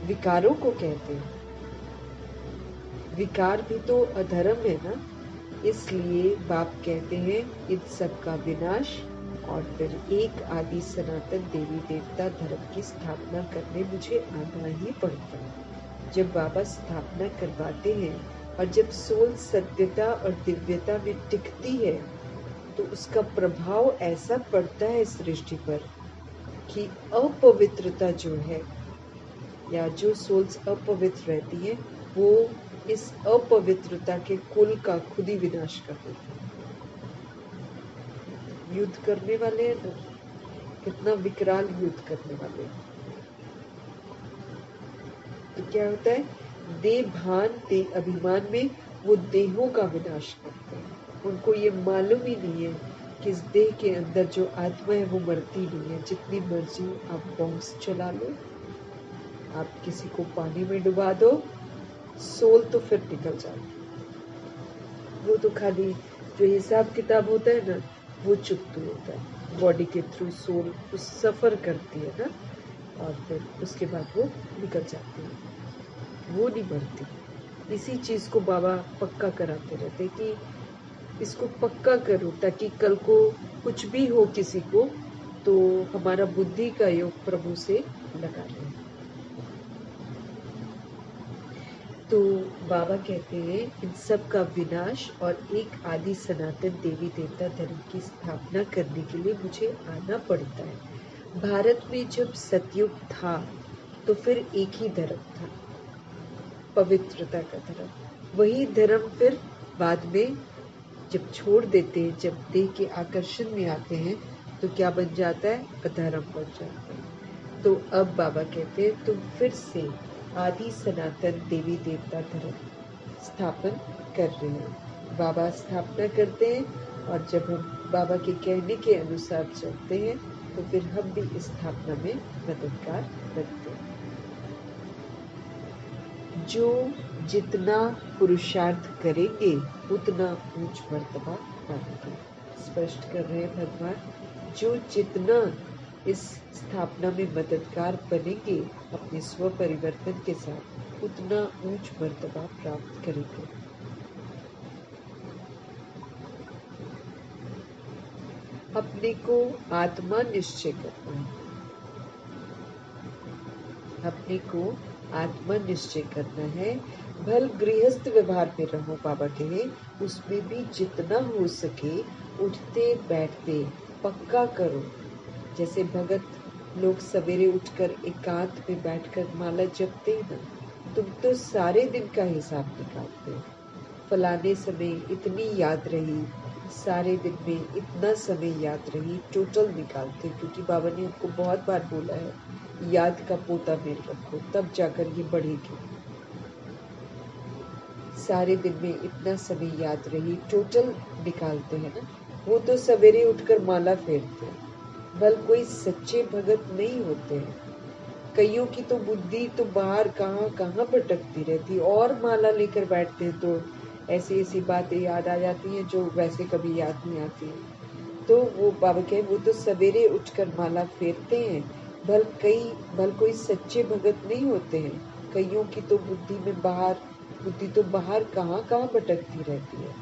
विकारों को कहते हैं। विकार भी तो अधर्म है ना, इसलिए बाप कहते हैं इन सब का विनाश, और फिर एक आदि सनातन देवी देवता धर्म की स्थापना करने मुझे आना ही पड़ता है। जब बाबा स्थापना करवाते हैं और जब सोल सत्यता और दिव्यता में टिकती है, तो उसका प्रभाव ऐसा पड़ता है सृष्टि पर कि अपवित्रता जो है, या जो सोल्स अपवित्र रहती है, वो इस अपवित्रता के कुल का खुद ही विनाश कर देती है। युद्ध करने वाले हैं ना, कितना विकराल युद्ध करने वाले हैं। तो क्या होता है, देह भान देह अभिमान में वो देहों का विनाश करते हैं। उनको ये मालूम ही नहीं है कि इस देह के अंदर जो आत्मा है वो मरती नहीं है। जितनी मर्जी आप बॉम्ब्स चला लो, आप किसी को पानी में डुबा दो, सोल तो फिर निकल जाती। वो तो खाली जो हिसाब किताब होता है ना, वो चुकतू होता है। बॉडी के थ्रू सोल उस सफर करती है ना, और फिर उसके बाद वो निकल जाती है, वो नहीं मरती। इसी चीज को बाबा पक्का कराते रहते कि इसको पक्का करो, ताकि कल को कुछ भी हो किसी को, तो हमारा बुद्धि का योग प्रभु से लगा रहे। तो बाबा कहते हैं, इन सब का विनाश और एक आदि सनातन देवी देवता धर्म की स्थापना करने के लिए मुझे आना पड़ता है। भारत में जब सतयुग था तो फिर एक ही धर्म था, पवित्रता का धर्म। वही धर्म फिर बाद में जब छोड़ देते हैं, जब देह के आकर्षण में आते हैं, तो क्या बन जाता है, अधर्म बन जाता है। तो अब बाबा कहते हैं, तुम फिर से आदि सनातन देवी देवता धर्म स्थापन कर रहे हैं। बाबा स्थापना करते हैं, और जब हम बाबा के कहने के अनुसार चलते हैं, तो फिर हम भी इस स्थापना में मददगार बनते हैं। जो जितना पुरुषार्थ करेंगे उतना ऊंच मर्तबा पाएंगे। स्पष्ट कर रहे हैं भगवान, जो जितना इस स्थापना में मददगार बनेंगे अपने स्व परिवर्तन के साथ, उतना ऊंच मर्तबा प्राप्त करेंगे। अपने को आत्मा निश्चय करना है, अपने को आत्मा निश्चय करना है। भल गृहस्थ व्यवहार में रहो, बाबा कहे उसमें भी जितना हो सके उठते बैठते पक्का करो। जैसे भगत लोग सवेरे उठकर एकांत में बैठकर माला जपते हैं ना, तुम तो सारे दिन का हिसाब निकालते हो। फलाने समय इतनी याद रही, सारे दिन में इतना समय याद रही, टोटल निकालते, क्योंकि बाबा ने हमको बहुत बार बोला है याद का पोता मेल रखो, तब जाकर ये बढ़ेगी। सारे दिन में इतना समय याद रही, टोटल निकालते हैं ना, वो तो सवेरे उठकर माला फेरते हैं। बल कोई सच्चे भगत नहीं होते हैं। कईयों की तो बुद्धि तो बाहर कहाँ कहाँ भटकती रहती, और माला लेकर बैठते हैं तो ऐसी ऐसी बातें याद आ जाती हैं जो वैसे कभी याद नहीं आती हैं। तो वो बाबा कहे वो तो सवेरे उठकर माला फेरते हैं। भल कोई सच्चे भगत नहीं होते हैं। कईयों की तो बुद्धि तो बाहर कहाँ कहाँ भटकती रहती है।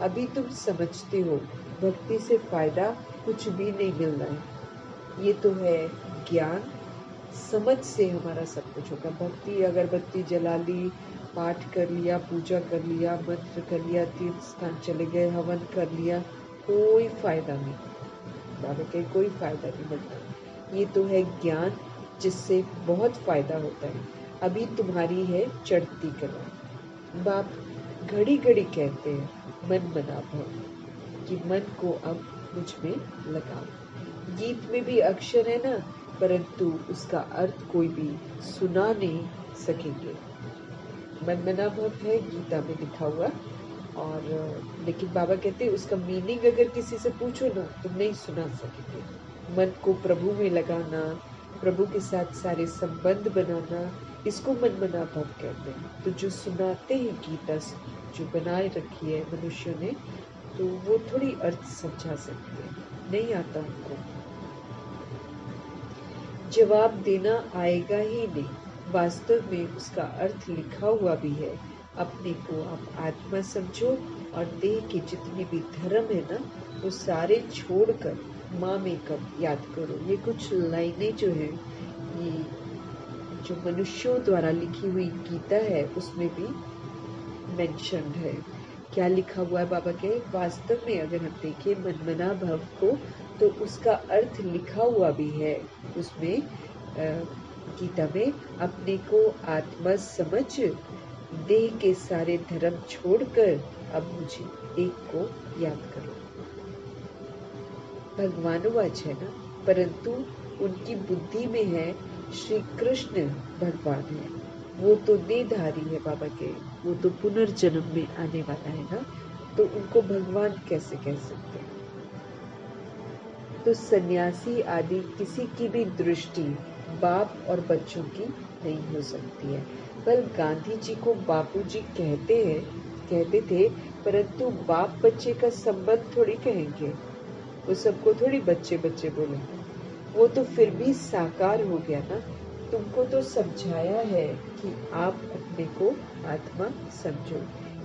अभी तुम समझते हो भक्ति से फायदा कुछ भी नहीं मिल रहा है। ये तो है ज्ञान, समझ से हमारा सब कुछ होगा। भक्ति अगरबत्ती जला ली, पाठ कर लिया, पूजा कर लिया, मंत्र कर लिया, तीर्थ स्थान चले गए, हवन कर लिया, कोई फायदा नहीं। बाबा के कोई फायदा नहीं मिलता। ये तो है ज्ञान जिससे बहुत फायदा होता है। अभी तुम्हारी है चढ़ती कला। बाप घड़ी घड़ी कहते हैं मन बना भव, कि मन को अब मुझ में लगाओ। गीत में भी अक्षर है ना, परंतु उसका अर्थ कोई भी सुना नहीं सकेंगे। मनमना भव है गीता में लिखा हुआ, और लेकिन बाबा कहते हैं उसका मीनिंग अगर किसी से पूछो ना तो नहीं सुना सकेंगे। मन को प्रभु में लगाना, प्रभु के साथ सारे संबंध बनाना, इसको मनमना भव कहते हैं। तो जो सुनाते हैं गीता जो बनाए रखी है मनुष्यों ने, तो वो थोड़ी अर्थ समझा सकते हैं, नहीं आता उनको। जवाब देना आएगा ही नहीं। वास्तव में उसका अर्थ लिखा हुआ भी है। अपने को आप आत्मा समझो और देह के जितने भी धर्म है ना, वो सारे छोड़कर माँ में कब याद करो। ये कुछ लाइनें जो है, ये जो मनुष्यों द्वारा लिखी हुई गीता है उसमें भी मेंशन्ड है। क्या लिखा हुआ है बाबा के? वास्तव में अगर हम देखें मनमना भव को, तो उसका अर्थ लिखा हुआ भी है उसमें गीता में। अपने को आत्मा समझ, देह के सारे धर्म छोड़कर अब मुझे एक को याद करो। भगवानुवाच है ना, परंतु उनकी बुद्धि में है श्री कृष्ण भगवान है। वो तो देहधारी है बाबा के, वो तो पुनर्जन्म में आने वाला है ना, तो उनको भगवान कैसे कह सकते हैं? तो सन्यासी आदि किसी की भी दृष्टि बाप और बच्चों की नहीं हो सकती है। पर गांधी जी को बापूजी कहते थे, परंतु बाप बच्चे का संबंध थोड़ी कहेंगे, वो सबको थोड़ी बच्चे बच्चे बोलेंगे। वो तो फिर भी साकार हो गया ना। तुमको तो समझाया है कि आप अपने को आत्मा समझो।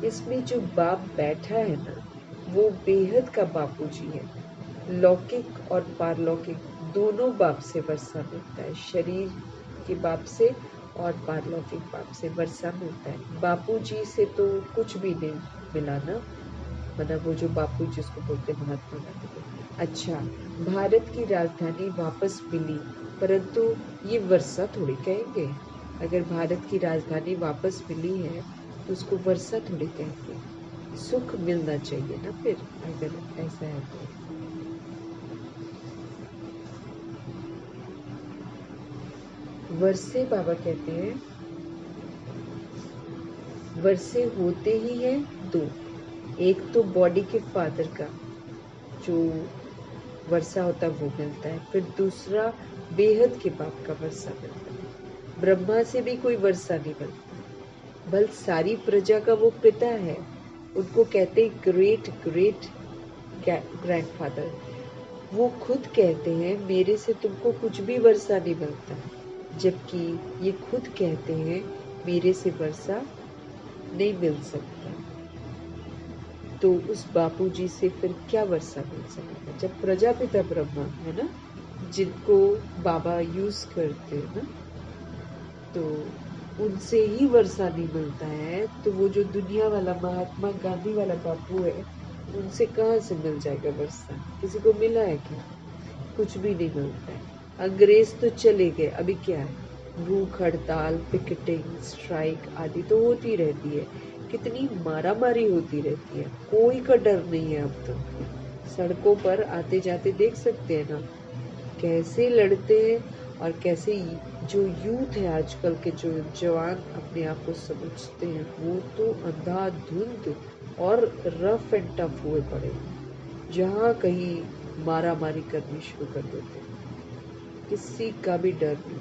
इसमें जो बाप बैठा है ना, वो बेहद का बापूजी है। लौकिक और पारलौकिक दोनों बाप से वर्षा मिलता है। शरीर के बाप से और पारलौकिक बाप से वर्षा मिलता है। बापूजी से तो कुछ भी नहीं मिला ना, मतलब वो जो बापू जिसको बोलते महात्मा गांधी। अच्छा, भारत की राजधानी वापस मिली, परंतु ये वर्षा थोड़ी कहेंगे। अगर भारत की राजधानी वापस मिली है तो उसको वर्षा थोड़ी कहेंगे। सुख मिलना चाहिए ना फिर, अगर ऐसा है तो। वर्षे बाबा कहते हैं, वर्षे होते ही हैं दो। एक तो बॉडी के फादर का जो वर्षा होता है वो मिलता है, फिर दूसरा बेहद के बाप का वर्षा मिलता है। ब्रह्मा से भी कोई वर्षा नहीं मिलता, बल सारी प्रजा का वो पिता है। उनको कहते हैं ग्रेट ग्रेट ग्रैंडफादर। वो खुद कहते हैं मेरे से तुमको कुछ भी वर्षा नहीं मिलता, जबकि ये खुद कहते हैं मेरे से वर्षा नहीं मिल सकता। तो उस बापूजी से फिर क्या वर्षा मिल सकेगा, जब प्रजापिता ब्रह्मा है ना, जिनको बाबा यूज करते हैं ना, तो उनसे ही वर्षा नहीं मिलता है, तो वो जो दुनिया वाला महात्मा गांधी वाला बापू है, उनसे कहाँ से मिल जाएगा वर्षा? किसी को मिला है क्या? कुछ भी नहीं मिलता है। अंग्रेज तो चले गए, अभी क्या है? भूख हड़ताल, पिकेटिंग, स्ट्राइक आदि तो होती रहती है। कितनी मारामारी होती रहती है, कोई का डर नहीं है अब तो। सड़कों पर आते जाते देख सकते हैं ना, कैसे लड़ते हैं। और कैसे जो यूथ है आजकल के, जो जवान अपने आप को समझते हैं, वो तो अंधाधुंध और रफ एंड टफ हुए पड़े, जहाँ कहीं मारा मारी करनी शुरू कर देते हैं। किसी का भी डर नहीं।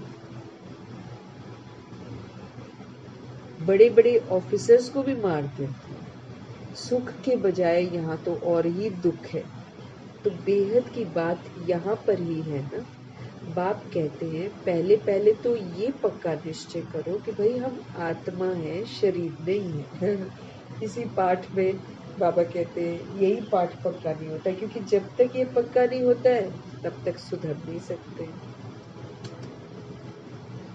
बड़े बड़े ऑफिसर्स को भी मार देते हैं। सुख के बजाय यहाँ तो और ही दुख है। तो बेहद की बात यहाँ पर ही है ना। बाप कहते हैं पहले पहले तो ये पक्का निश्चय करो कि भाई हम आत्मा है, शरीर नहीं है। इसी पाठ में बाबा कहते हैं यही पाठ पक्का नहीं होता, क्योंकि जब तक ये पक्का नहीं होता है तब तक सुधर नहीं सकते।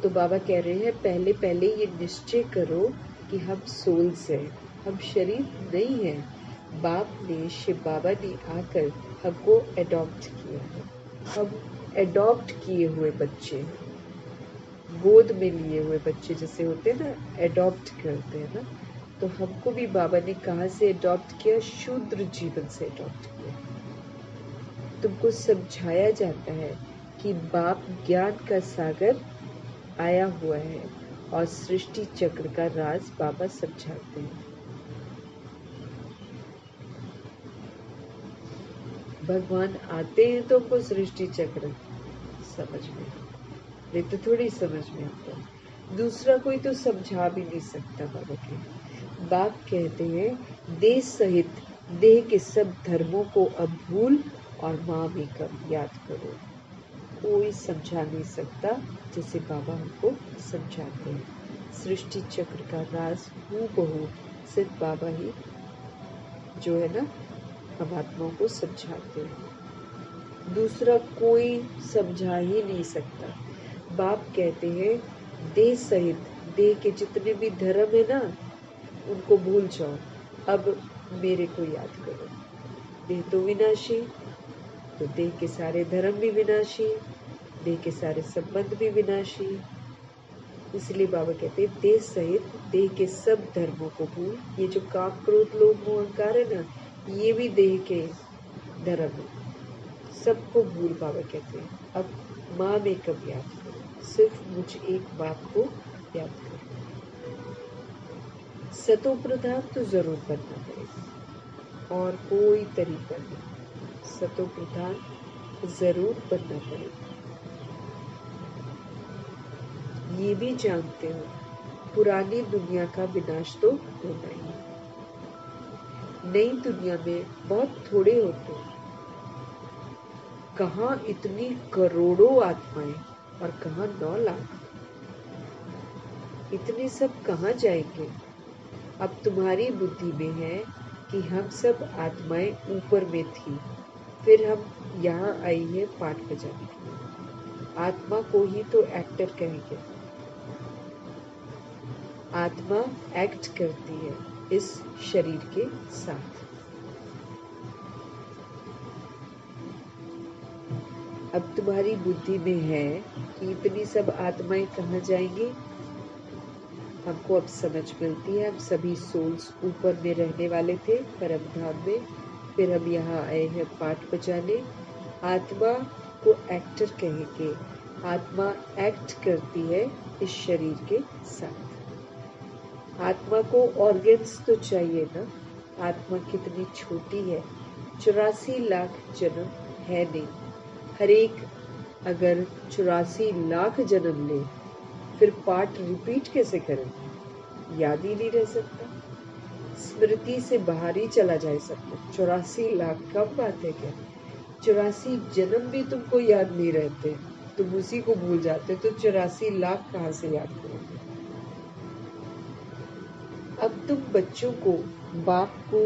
तो बाबा कह रहे हैं पहले पहले ये निश्चय करो कि हम सोल्स हैं, हम शरीर नहीं है। बाप ने, शिव बाबा ने आकर हमको एडॉप्ट किया है। हम एडॉप्ट किए हुए बच्चे हैं, गोद में लिए हुए बच्चे जैसे होते हैं ना, एडॉप्ट करते हैं ना। तो हमको भी बाबा ने कहाँ से एडॉप्ट किया? शूद्र जीवन से एडॉप्ट किया। तुमको समझाया जाता है कि बाप ज्ञान का सागर आया हुआ है और सृष्टि चक्र का राज बाबा समझाते हैं। भगवान आते हैं तो हमको सृष्टि चक्र समझ में, नहीं तो थोड़ी समझ में आता है। दूसरा कोई तो समझा भी नहीं सकता बाबा के। बाप कहते हैं देह सहित देह के सब धर्मों को अब भूल और माँ में कब याद करो। कोई समझा नहीं सकता जैसे बाबा हमको समझाते हैं। सृष्टि चक्र का राज हूबहू सिर्फ बाबा ही जो है ना, हम आत्माओं को समझाते हैं। दूसरा कोई समझा ही नहीं सकता। बाप कहते हैं देह सहित देह के जितने भी धर्म है ना, उनको भूल जाओ, अब मेरे को याद करो। देह तो विनाशी, तो देह के सारे धर्म भी विनाशी, देह के सारे संबंध भी विनाशी। इसलिए बाबा कहते हैं देह सहित देह के सब धर्मों को भूल। ये जो काम क्रोध लोभ मोह अहंकार है ना, ये भी देह के धर्म है, सबको भूल। बाबा कहते हैं अब माँ में कब याद करो, सिर्फ मुझ एक बात को याद करो। सतो प्रधान तो जरूर बनना पड़ेगा, और कोई तरीका नहीं। सतो प्रधान जरूर बनना पड़ेगा। ये भी जानते हो पुरानी दुनिया का विनाश तो होना ही है। नई दुनिया में बहुत थोड़े होते हैं। कहाँ इतनी करोड़ों आत्माएं और कहाँ 9 लाख। इतने सब कहाँ जाएंगे? अब तुम्हारी बुद्धि में है कि हम सब आत्माएं ऊपर में थी, फिर हम यहाँ आई है पाठ बजाने के लिए। आत्मा को ही तो एक्टर कहेंगे। आत्मा एक्ट करती है इस शरीर के साथ। अब तुम्हारी बुद्धि में है कि इतनी सब आत्माएं कहाँ जाएंगी। हमको अब समझ मिलती है, हम सभी सोल्स ऊपर में रहने वाले थे परम धाम में, फिर हम यहाँ आए हैं पाठ बजाने। आत्मा को एक्टर कहेंगे। आत्मा एक्ट करती है इस शरीर के साथ। आत्मा को ऑर्गन्स तो चाहिए ना। आत्मा कितनी छोटी है, 84 लाख जन्म है नहीं। हर एक अगर 84 लाख जन्म ले, फिर पाठ रिपीट कैसे करें? याद ही नहीं रह सकता, स्मृति से बाहर ही चला जाए सब कुछ। 84 लाख कम बात है क्या? 84 जन्म भी तुमको याद नहीं रहते, तुम उसी को भूल जाते, तो 84 लाख कहाँ से याद करोगे? अब तुम बच्चों को बाप को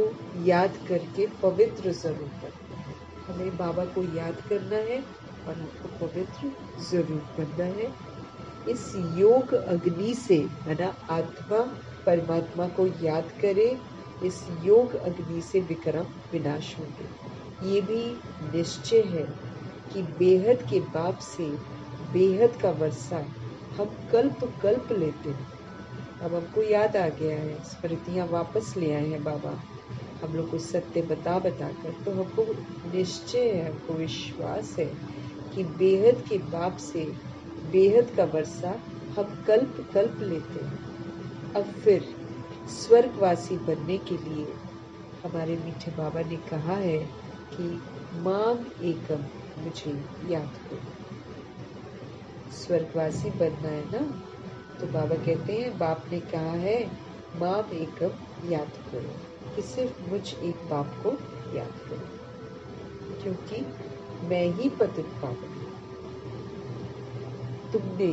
याद करके पवित्र जरूर करना है। हमें बाबा को याद करना है और हमको पवित्र जरूर बनना है। इस योग अग्नि से, है ना, आत्मा परमात्मा को याद करे, इस योग अग्नि से विक्रम विनाश होंगे। ये भी निश्चय है कि बेहद के बाप से बेहद का वर्षा हम कल्प कल्प लेते हैं। अब हमको याद आ गया है, स्मृतियाँ वापस ले आए हैं बाबा हम लोग को सत्य बता कर, तो हमको निश्चय है, हमको विश्वास है कि बेहद के बाप से बेहद का वर्षा हम कल्प कल्प लेते हैं। अब फिर स्वर्गवासी बनने के लिए हमारे मीठे बाबा ने कहा है कि माम एकम मुझे याद करो। स्वर्गवासी बनना है ना, तो बाबा कहते हैं, बाप ने कहा है माम एकम याद करो, कि सिर्फ मुझ एक बाप को याद करो, क्योंकि मैं ही पतित पावन हूँ। तुमने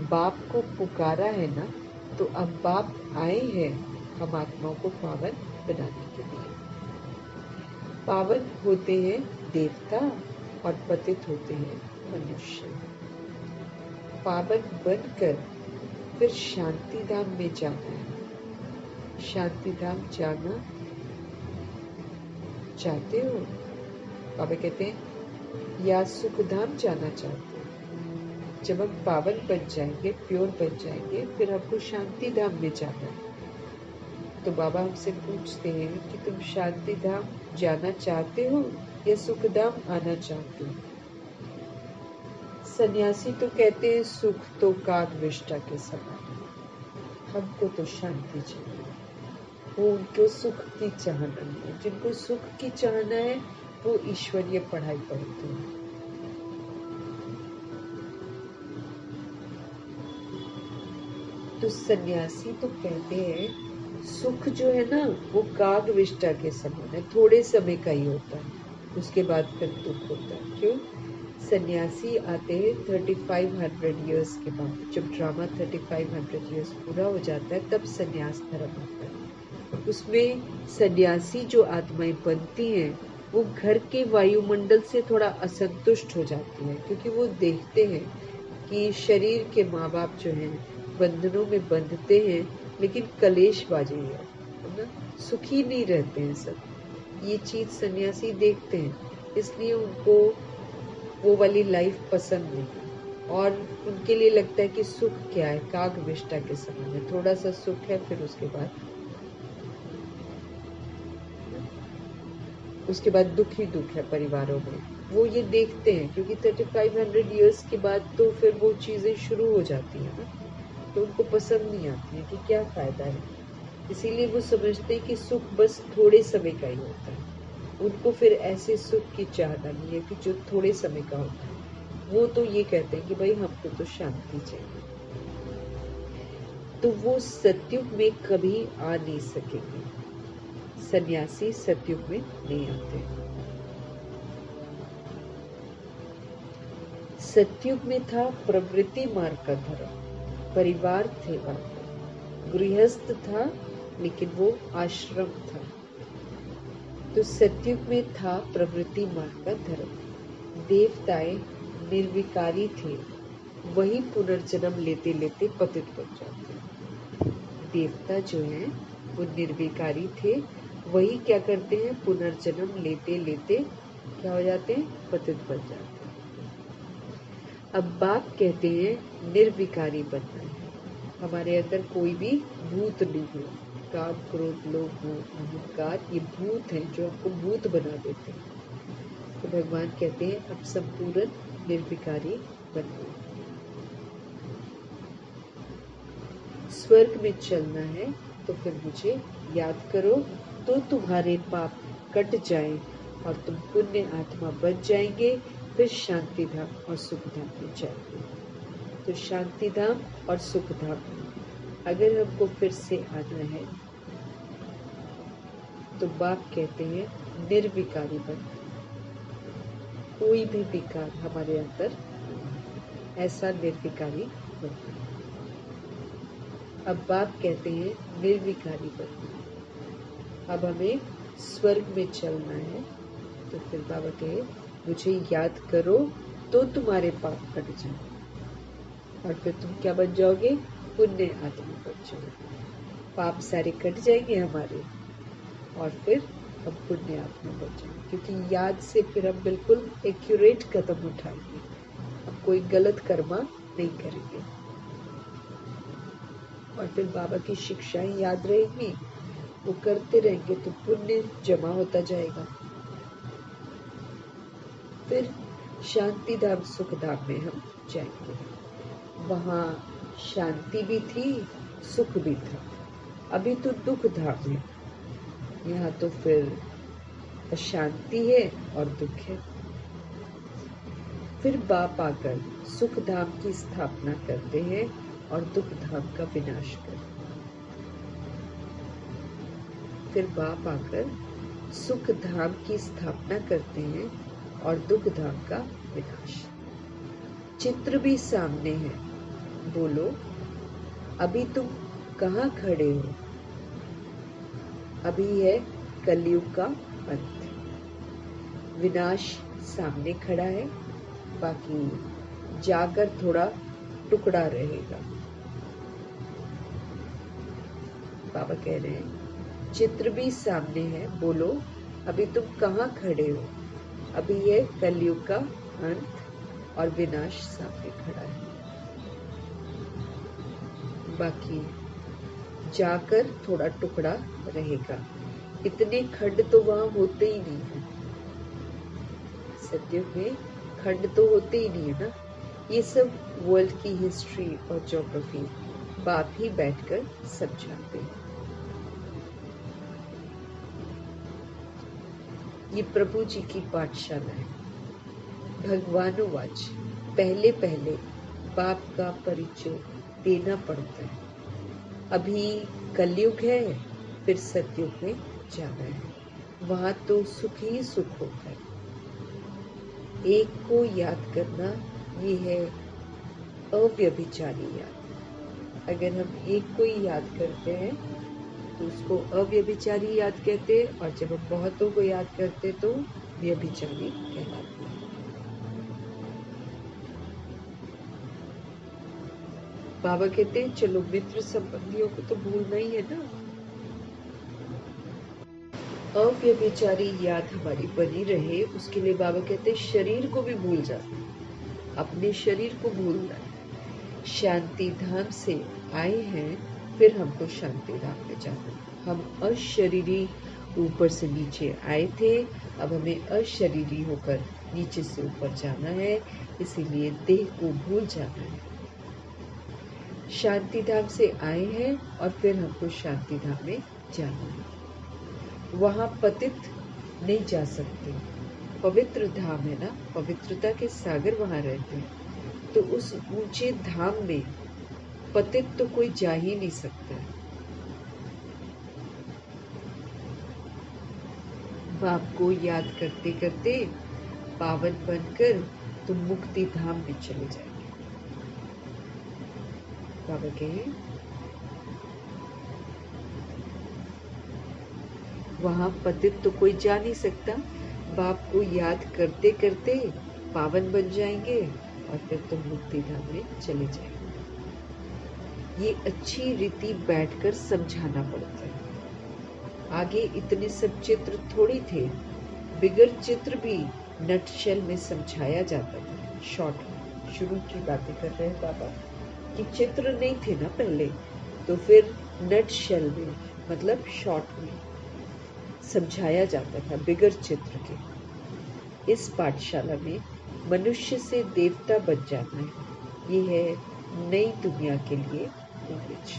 बाप को पुकारा है ना, तो अब बाप आए हैं हम आत्माओं को पावन बनाने के लिए। पावन होते हैं देवता और पतित होते हैं मनुष्य। पावन बनकर फिर शांति धाम में जाना है। शांति धाम जाना चाहते हो? बाबा कहते हैं या सुख धाम जाना चाहते हो? जब हम पावन बन जाएंगे, प्योर बन जाएंगे, फिर हमको शांति धाम में जाना है। तो बाबा हमसे पूछते हैं कि तुम शांति धाम जाना चाहते हो या सुख धाम आना चाहते हो? सन्यासी तो कहते हैं सुख तो काग विष्टा के समान है, हमको तो शांति चाहिए। वो उनको सुख की चाहना है। जिनको सुख की चाहना है वो ईश्वरीय पढ़ाई पढ़ते हैं। तो सन्यासी तो कहते हैं सुख जो है ना वो काग विष्टा के समान है, थोड़े समय का ही होता है, उसके बाद फिर दुख होता है। क्यों? सन्यासी आते हैं 3500 ईयर्स के बाद। जब ड्रामा 3500 ईयर्स पूरा हो जाता है तब सन्यास धर्म आता है। उसमें सन्यासी जो आत्माएं बनती हैं वो घर के वायुमंडल से थोड़ा असंतुष्ट हो जाती हैं, क्योंकि वो देखते हैं कि शरीर के माँ बाप जो हैं बंधनों में बंधते हैं, लेकिन कलेशबाजी है ना, सुखी नहीं रहते हैं सब। ये चीज सन्यासी देखते हैं, इसलिए उनको वो वाली लाइफ पसंद नहीं, और उनके लिए लगता है कि सुख क्या है, काग विष्टा के समान है, थोड़ा सा सुख है, फिर उसके बाद दुख ही दुख है परिवारों में। वो ये देखते हैं, क्योंकि 3500 ईयर्स के बाद तो फिर वो चीजें शुरू हो जाती है ना, तो उनको पसंद नहीं आती है कि क्या फायदा है। इसीलिए वो समझते हैं कि सुख बस थोड़े समय का ही होता है। उनको फिर ऐसे सुख की चाहना नहीं है कि जो थोड़े समय का होता है। वो तो ये कहते हैं कि भाई हमको तो शांति चाहिए। तो वो सतयुग में कभी आ नहीं सकेंगे। सन्यासी सतयुग में नहीं आते। सतयुग में था प्रवृत्ति मार्ग का धर्म, परिवार थे वहां पर, गृहस्थ था लेकिन वो आश्रम था। तो सतयुग में था प्रवृत्ति मार्ग का धर्म। देवताएं निर्विकारी थे, वही पुनर्जन्म लेते लेते पतित बन जाते। देवता जो है वो निर्विकारी थे, वही क्या करते हैं, पुनर्जन्म लेते लेते क्या हो जाते हैं, पतित बन जाते हैं। अब बाप कहते हैं निर्विकारी बनना है। हमारे अंदर कोई भी भूत नहीं है। काम, क्रोध, लोभ, मोह, अहंकार, ये भूत हैं जो हमको भूत बना देते हैं। तो भगवान कहते हैं अब संपूर्ण निर्विकारी बनो। स्वर्ग में चलना है तो फिर मुझे याद करो, तो तुम्हारे पाप कट जाए और तुम पुण्य आत्मा बन जाएंगे। फिर शांति धाम और सुख धाम में जाएंगे। तो शांति धाम और सुख धाम अगर हमको फिर से आना है तो बाप कहते हैं निर्विकारी बन। कोई भी विकार हमारे अंदर ऐसा निर्विकारी बनना। अब बाप कहते हैं निर्विकारी बनना। अब हमें स्वर्ग में चलना है तो फिर बाबा कहे मुझे याद करो तो तुम्हारे पाप कट जाए। और फिर तुम क्या बन जाओगे? पुण्य आत्मा बन जाओगे। पाप सारे कट जाएंगे हमारे और फिर हम पुण्य आत्मा बन जाएंगे, क्योंकि याद से फिर हम बिल्कुल एक्यूरेट कदम उठाएंगे, हम कोई गलत कर्मा नहीं करेंगे और फिर बाबा की शिक्षाएं याद रहेंगी, वो करते रहेंगे तो पुण्य जमा होता जाएगा। फिर शांति धाम सुख धाम में हम जाएंगे। वहाँ शांति भी थी, सुख भी था। अभी तो दुख धाम है, यहाँ तो फिर अशांति है और दुख है। फिर बाप आकर सुख धाम की स्थापना करते हैं और दुख धाम का विनाश करते हैं। फिर बाप आकर सुख धाम की स्थापना करते हैं और दुख धाम का विनाश। चित्र भी सामने है, बोलो अभी तुम कहाँ खड़े हो? अभी है कलयुग का अंत, विनाश सामने खड़ा है, बाकी जाकर थोड़ा टुकड़ा रहेगा। बाबा कह रहे हैं चित्र भी सामने है, बोलो अभी तुम कहाँ खड़े हो? अभी है कलयुग का अंत और विनाश सामने खड़ा है, बाकी जाकर थोड़ा टुकड़ा रहेगा। इतने खंड तो वहां होते ही नहीं है, सत्युग में खंड तो होते ही नहीं है ना। ये सब वर्ल्ड की हिस्ट्री और ज्योग्राफी बाप ही बैठकर समझाते हैं। ये प्रभु जी की पाठशाला है। भगवानुवाच, पहले पहले बाप का परिचय देना पड़ता है। अभी कलयुग है, फिर सतयुग में जाना है, वहां तो सुख ही सुख होता है। एक को याद करना, ये है अव्यभिचारी याद। अगर हम एक को ही याद करते हैं तो उसको अव्यभिचारी याद कहते हैं, और जब हम बहुतों को याद करते तो व्यभिचारी कहलाते हैं। बाबा कहते हैं चलो मित्र संबंधियों को तो भूलना ही है ना। अव्यभिचारी याद हमारी बनी रहे, उसके लिए बाबा कहते हैं शरीर को भी भूल जाना, अपने शरीर को भूलना है। शांति धाम से आए हैं, फिर हमको शांति धाम में जाना। हम अशरीरी ऊपर से नीचे आए थे, अब हमें अशरीरी होकर नीचे से ऊपर जाना है, इसीलिए देह को भूल जाना है। शांति धाम से आए हैं और फिर हमको शांति धाम में जाना है। वहां पतित नहीं जा सकते, पवित्र धाम है ना, पवित्रता के सागर वहां रहते हैं, तो उस ऊंचे धाम में पतित तो कोई जा ही नहीं सकता। बाप को याद करते करते पावन बनकर तुम मुक्ति धाम में चले जाएंगे। बाबा कहे वहां पतित तो कोई जा नहीं सकता, बाप को याद करते करते पावन बन जाएंगे और फिर तुम मुक्ति धाम में चले जाएंगे। ये अच्छी रीति बैठकर समझाना पड़ता है। आगे इतने सब चित्र थोड़ी थे, बिगर चित्र भी नटशेल में समझाया जाता था। शॉर्ट में शुरू की बातें कर रहे हैं बाबा कि चित्र नहीं थे ना पहले, तो फिर नटशेल में मतलब शॉर्ट में समझाया जाता था बिगर चित्र के। इस पाठशाला में मनुष्य से देवता बन जाना है, ये है नई दुनिया के लिए नॉलेज।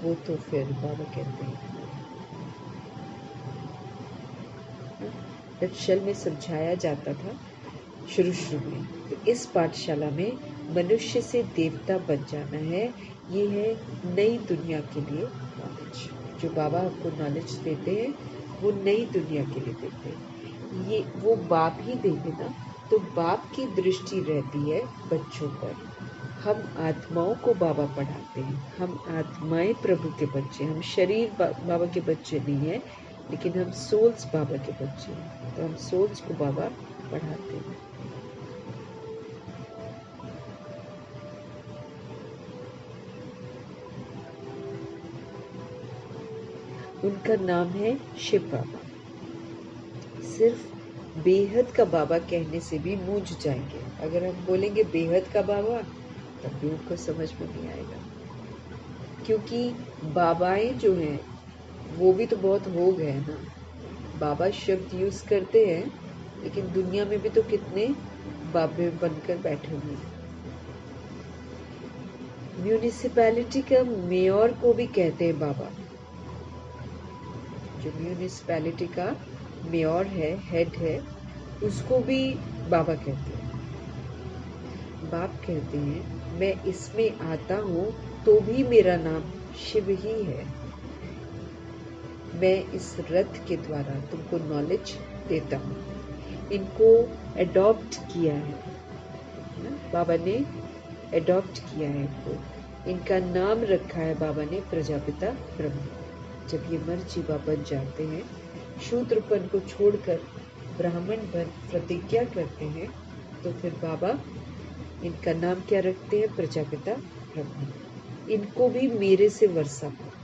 वो तो फिर बाबा कहते हैं नटशेल में समझाया जाता था शुरू में। तो इस पाठशाला में मनुष्य से देवता बन जाना है, ये है नई दुनिया के लिए नॉलेज। जो बाबा आपको नॉलेज देते हैं वो नई दुनिया के लिए देते हैं। ये वो बाप ही देंगे ना, तो बाप की दृष्टि रहती है बच्चों पर। हम आत्माओं को बाबा पढ़ाते हैं, हम आत्माएं प्रभु के बच्चे, हम शरीर बाबा के बच्चे नहीं है, लेकिन हम सोल्स बाबा के बच्चे हैं, तो हम सोल्स को बाबा पढ़ाते हैं। उनका नाम है शिव बाबा। सिर्फ बेहद का बाबा कहने से भी मूझ जाएंगे। अगर हम बोलेंगे बेहद का बाबा तब भी उनको समझ में नहीं आएगा, क्योंकि बाबाएं जो हैं वो भी तो बहुत हो गए हैं ना। बाबा शब्द यूज करते हैं लेकिन दुनिया में भी तो कितने बाबे बनकर बैठे हुए हैं। म्यूनिसिपैलिटी का मेयर को भी कहते हैं बाबा। जो म्यूनिसिपैलिटी का मेयर है, हेड है, उसको भी बाबा कहते हैं। बाप कहते हैं मैं इसमें आता हूँ तो भी मेरा नाम शिव ही है। मैं इस रथ के द्वारा तुमको नॉलेज देता हूँ। इनको अडॉप्ट किया है, बाबा ने अडॉप्ट किया है इनको। इनका नाम रखा है बाबा ने प्रजापिता ब्रह्मा। जब ये मर जीवा बन जाते हैं, शूद्रपन को छोड़कर ब्राह्मण बन प्रतिज्ञा करते हैं, तो फिर बाबा इनका नाम क्या रखते हैं? प्रजापिता ब्रह्मा। इनको भी मेरे से वर्षा मिलता है।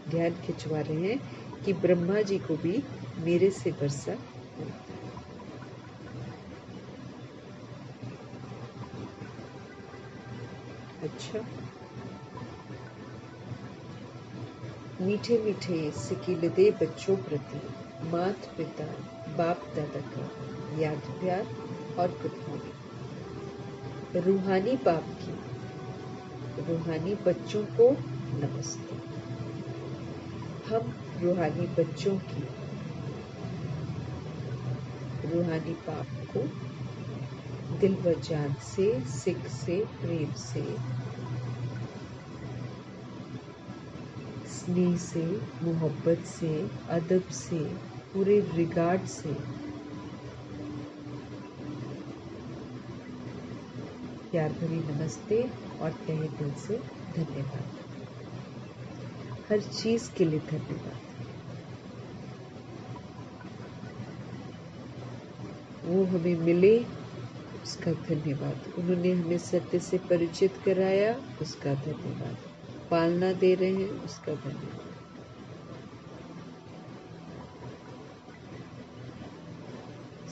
ध्यान खिंचवा रहे हैं कि ब्रह्मा जी को भी मेरे से वर्षा मिलता है। अच्छा, मीठे मीठे सिकीलदे बच्चों प्रति माता पिता बाप दादा का याद प्यार और गुड मॉर्निंग। रूहानी बाप की रूहानी बच्चों को नमस्ते। हम रूहानी बच्चों की रूहानी बाप को दिल व जान से, सिख से, प्रेम से, स्नेह से, मोहब्बत से, अदब से, पूरे रिगार्ड से प्यार भरी नमस्ते और तहे दिल से धन्यवाद। हर चीज के लिए धन्यवाद। वो हमें मिले उसका धन्यवाद। उन्होंने हमें सत्य से परिचित कराया उसका धन्यवाद। पालना दे रहे हैं उसका धन्यवाद।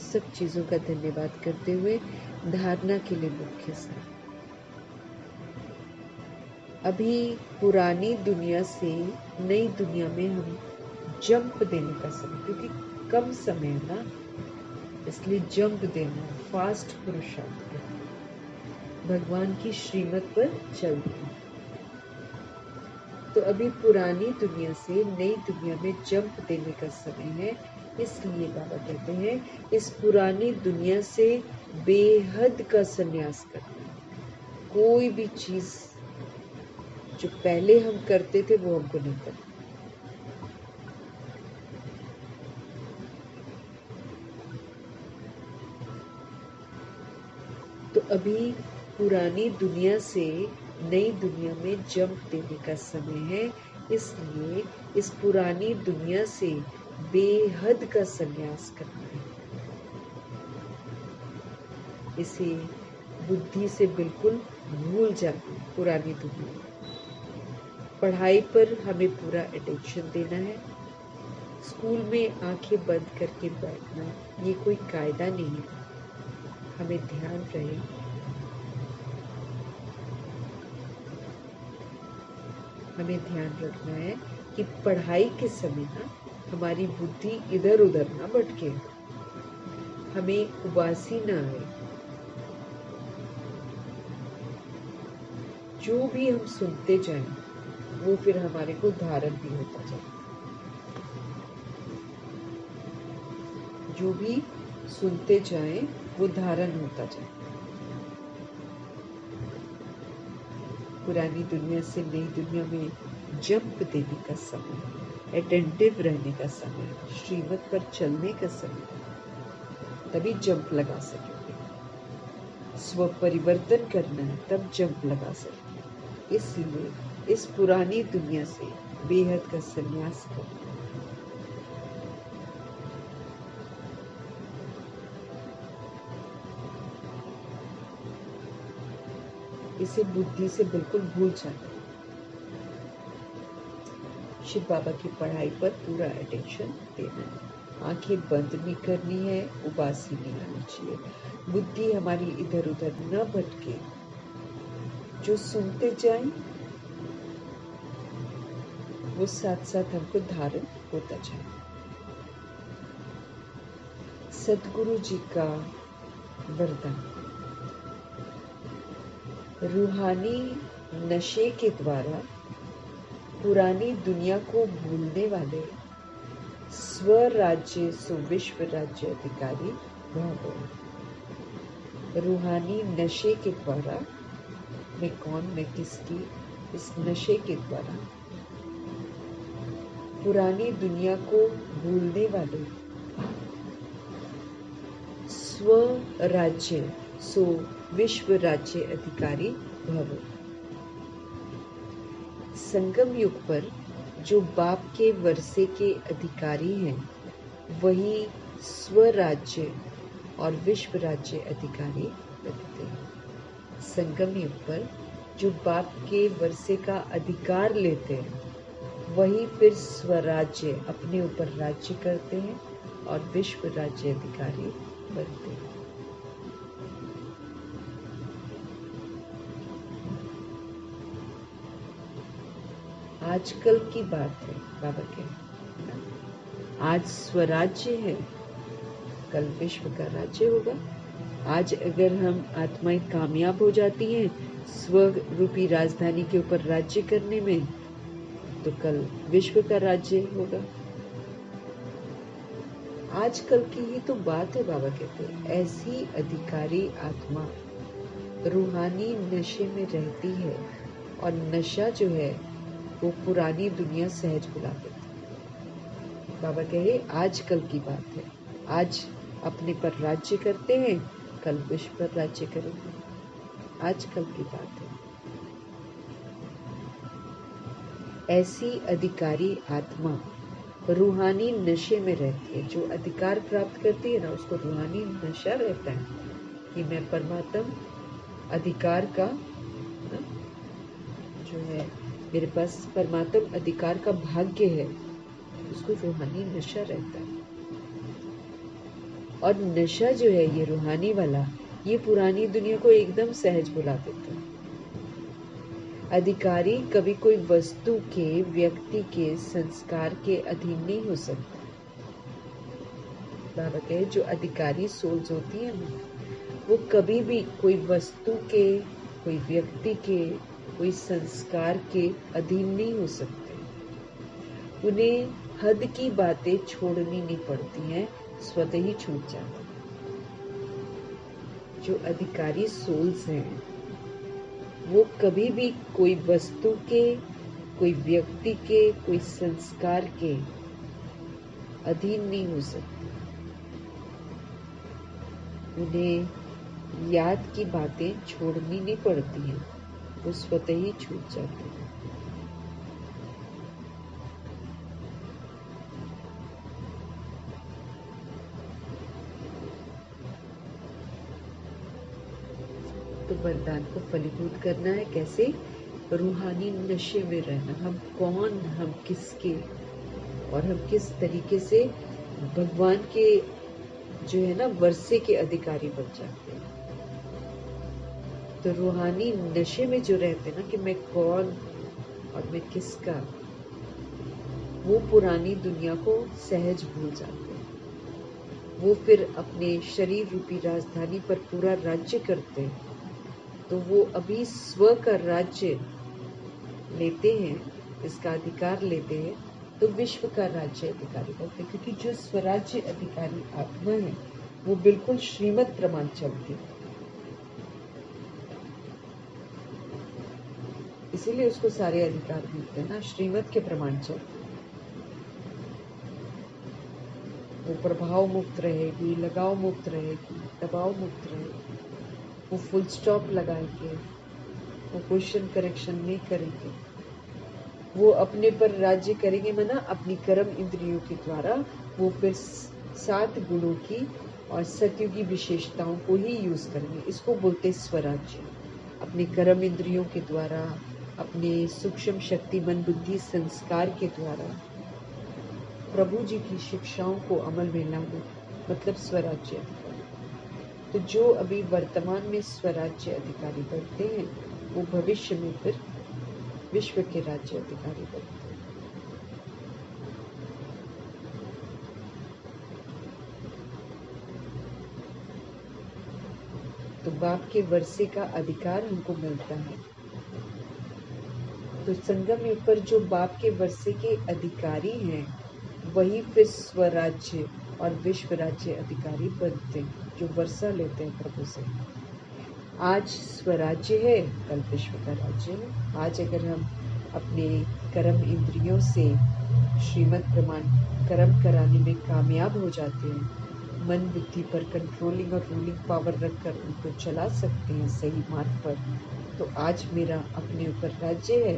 सब चीजों का धन्यवाद करते हुए धारणा के लिए मुख्य सार। अभी पुरानी दुनिया से नई दुनिया में हम जंप देने का समय, क्योंकि कम समय है ना, इसलिए जंप देना, फास्ट पुरुषार्थ करना, भगवान की श्रीमत पर चलना। तो अभी पुरानी दुनिया से नई दुनिया में जंप देने का समय है। इसलिए बाबा कहते हैं इस पुरानी दुनिया से बेहद का संन्यास करना। कोई भी चीज जो पहले हम करते थे वो हमको नहीं करना। तो अभी पुरानी दुनिया से नई दुनिया में जंप देने का समय है। इसलिए इस पुरानी दुनिया से बेहद का संन्यास करना है। इसे बुद्धि से बिल्कुल भूल जाना। पुरानी दुनिया, पढ़ाई पर हमें पूरा अटेंशन देना है। स्कूल में आंखें बंद करके बैठना ये कोई कायदा नहीं है। हमें ध्यान रहे, हमें ध्यान रखना है कि पढ़ाई के समय ना हमारी बुद्धि इधर उधर ना भटके, हमें उबासी ना आए। जो भी हम सुनते जाएं वो फिर हमारे को धारण भी होता जाए। जो भी सुनते जाएं वो धारण होता जाए। पुरानी दुनिया से नई दुनिया में जंप देने का समय, अटेंटिव रहने का समय, श्रीमत पर चलने का समय, तभी जंप लगा सकेंगे। स्व परिवर्तन करना है तब जंप लगा सकेंगे। इसलिए इस पुरानी दुनिया से बेहद का संन्यास करना। इसे बुद्धि से बिल्कुल भूल जाना। शिव बाबा की पढ़ाई पर पूरा अटेंशन देना है। आंखें बंद नहीं करनी है, उबासी नहीं आनी चाहिए, बुद्धि हमारी इधर उधर न भटके, जो सुनते जाएं वो साथ साथ हमको धारण होता जाए। सतगुरु जी का वरदान, रूहानी नशे के द्वारा पुरानी दुनिया को भूलने वाले स्वराज्य सुविश्व राज्य अधिकारी भव। रूहानी नशे के द्वारा, मैं कौन मैं किसकी, इस नशे के द्वारा पुरानी दुनिया को भूलने वाले स्वराज्य सो विश्व राज्य अधिकारी भव। संगम युग पर जो बाप के वर्षे के अधिकारी हैं वही स्वराज्य और विश्व राज्य अधिकारी बनते हैं। संगम युग पर जो बाप के वर्षे का अधिकार लेते हैं वही फिर स्वराज्य अपने ऊपर राज्य करते हैं और विश्व राज्य अधिकारी बनते हैं। आजकल की बात है, बाबा कहते हैं आज स्वराज्य है, कल विश्व का राज्य होगा। आज अगर हम आत्माएं कामयाब हो जाती हैं स्व रूपी राजधानी के ऊपर राज्य करने में, तो कल विश्व का राज्य होगा। आजकल की ही तो बात है, बाबा कहते हैं ऐसी अधिकारी आत्मा रूहानी नशे में रहती है और नशा जो है वो पुरानी दुनिया सहज भुला देती। बाबा कहे आजकल की बात है, आज अपने पर राज्य करते हैं, कल विश्व पर राज्य करेंगे। आजकल की बात है। ऐसी अधिकारी आत्मा रूहानी नशे में रहती है। जो अधिकार प्राप्त करती है ना, उसको रूहानी नशा रहता है कि मैं परमात्म अधिकार का जो है, मेरे पास परमात्म अधिकार का भाग्य है, उसको रूहानी नशा रहता है। और नशा जो है ये रूहानी वाला, ये पुरानी दुनिया को एकदम सहज भुला देता है। अधिकारी कभी कोई वस्तु के, व्यक्ति के, संस्कार के अधीन नहीं हो सकता। बाबा कहे जो अधिकारी सोल्स होती है ना, वो कभी भी कोई वस्तु के, कोई व्यक्ति के, कोई संस्कार के अधीन नहीं हो सकते। उन्हें हद की बातें छोड़नी नहीं पड़ती हैं, स्वतः ही छूट जाती। जो अधिकारी सोल्स हैं वो कभी भी कोई वस्तु के, कोई व्यक्ति के, कोई संस्कार के अधीन नहीं हो सकते। उन्हें याद की बातें छोड़नी नहीं पड़ती हैं, वो स्वतः ही छूट जाते हैं। तो वरदान को फलीभूत करना है कैसे? रूहानी नशे में रहना। हम कौन, हम किसके और हम किस तरीके से भगवान के जो है ना वर्षे के अधिकारी बन जाते हैं। तो रूहानी नशे में जो रहते हैं ना कि मैं कौन और मैं किसका, वो पुरानी दुनिया को सहज भूल जाते हैं। वो फिर अपने शरीर रूपी राजधानी पर पूरा राज्य करते हैं। तो वो अभी स्व का राज्य लेते हैं, इसका अधिकार लेते हैं, तो विश्व का राज्य अधिकारी बनते हैं। क्योंकि जो स्वराज्य अधिकारी आत्मा है वो बिल्कुल श्रीमत प्रमाण चलती है, इसीलिए उसको सारे अधिकार मिलते हैं ना, श्रीमत के प्रमाण चलते। वो प्रभाव मुक्त रहेगी, लगाव मुक्त रहेगी, दबाव मुक्त रहेगी। वो फुल स्टॉप लगाएंगे, वो क्वेश्चन करेक्शन नहीं करेंगे। वो अपने पर राज्य करेंगे, मना अपनी कर्म इंद्रियों के द्वारा वो फिर 7 गुणों की और सत्युगी विशेषताओं को ही यूज करेंगे। इसको बोलते स्वराज्य। अपने कर्म इंद्रियों के द्वारा, अपने सूक्ष्म शक्ति मन बुद्धि संस्कार के द्वारा प्रभु जी की शिक्षाओं को अमल में लाना, मतलब स्वराज्य अधिकारी। तो जो अभी वर्तमान में स्वराज्य अधिकारी बनते हैं वो भविष्य में फिर विश्व के राज्य अधिकारी बनते हैं। तो बाप के वर्षे का अधिकार हमको मिलता है। तो संगम युग पर जो बाप के वर्षे के अधिकारी हैं वही फिर स्वराज्य और विश्व राज्य अधिकारी बनते हैं, जो वर्षा लेते हैं प्रभु से। आज स्वराज्य है, कल विश्व का राज्य है। आज अगर हम अपने कर्म इंद्रियों से श्रीमद् प्रमाण कर्म कराने में कामयाब हो जाते हैं, मन बुद्धि पर कंट्रोलिंग और रूलिंग पावर रखकर उनको चला सकते हैं सही मार्ग पर, तो आज मेरा अपने ऊपर राज्य है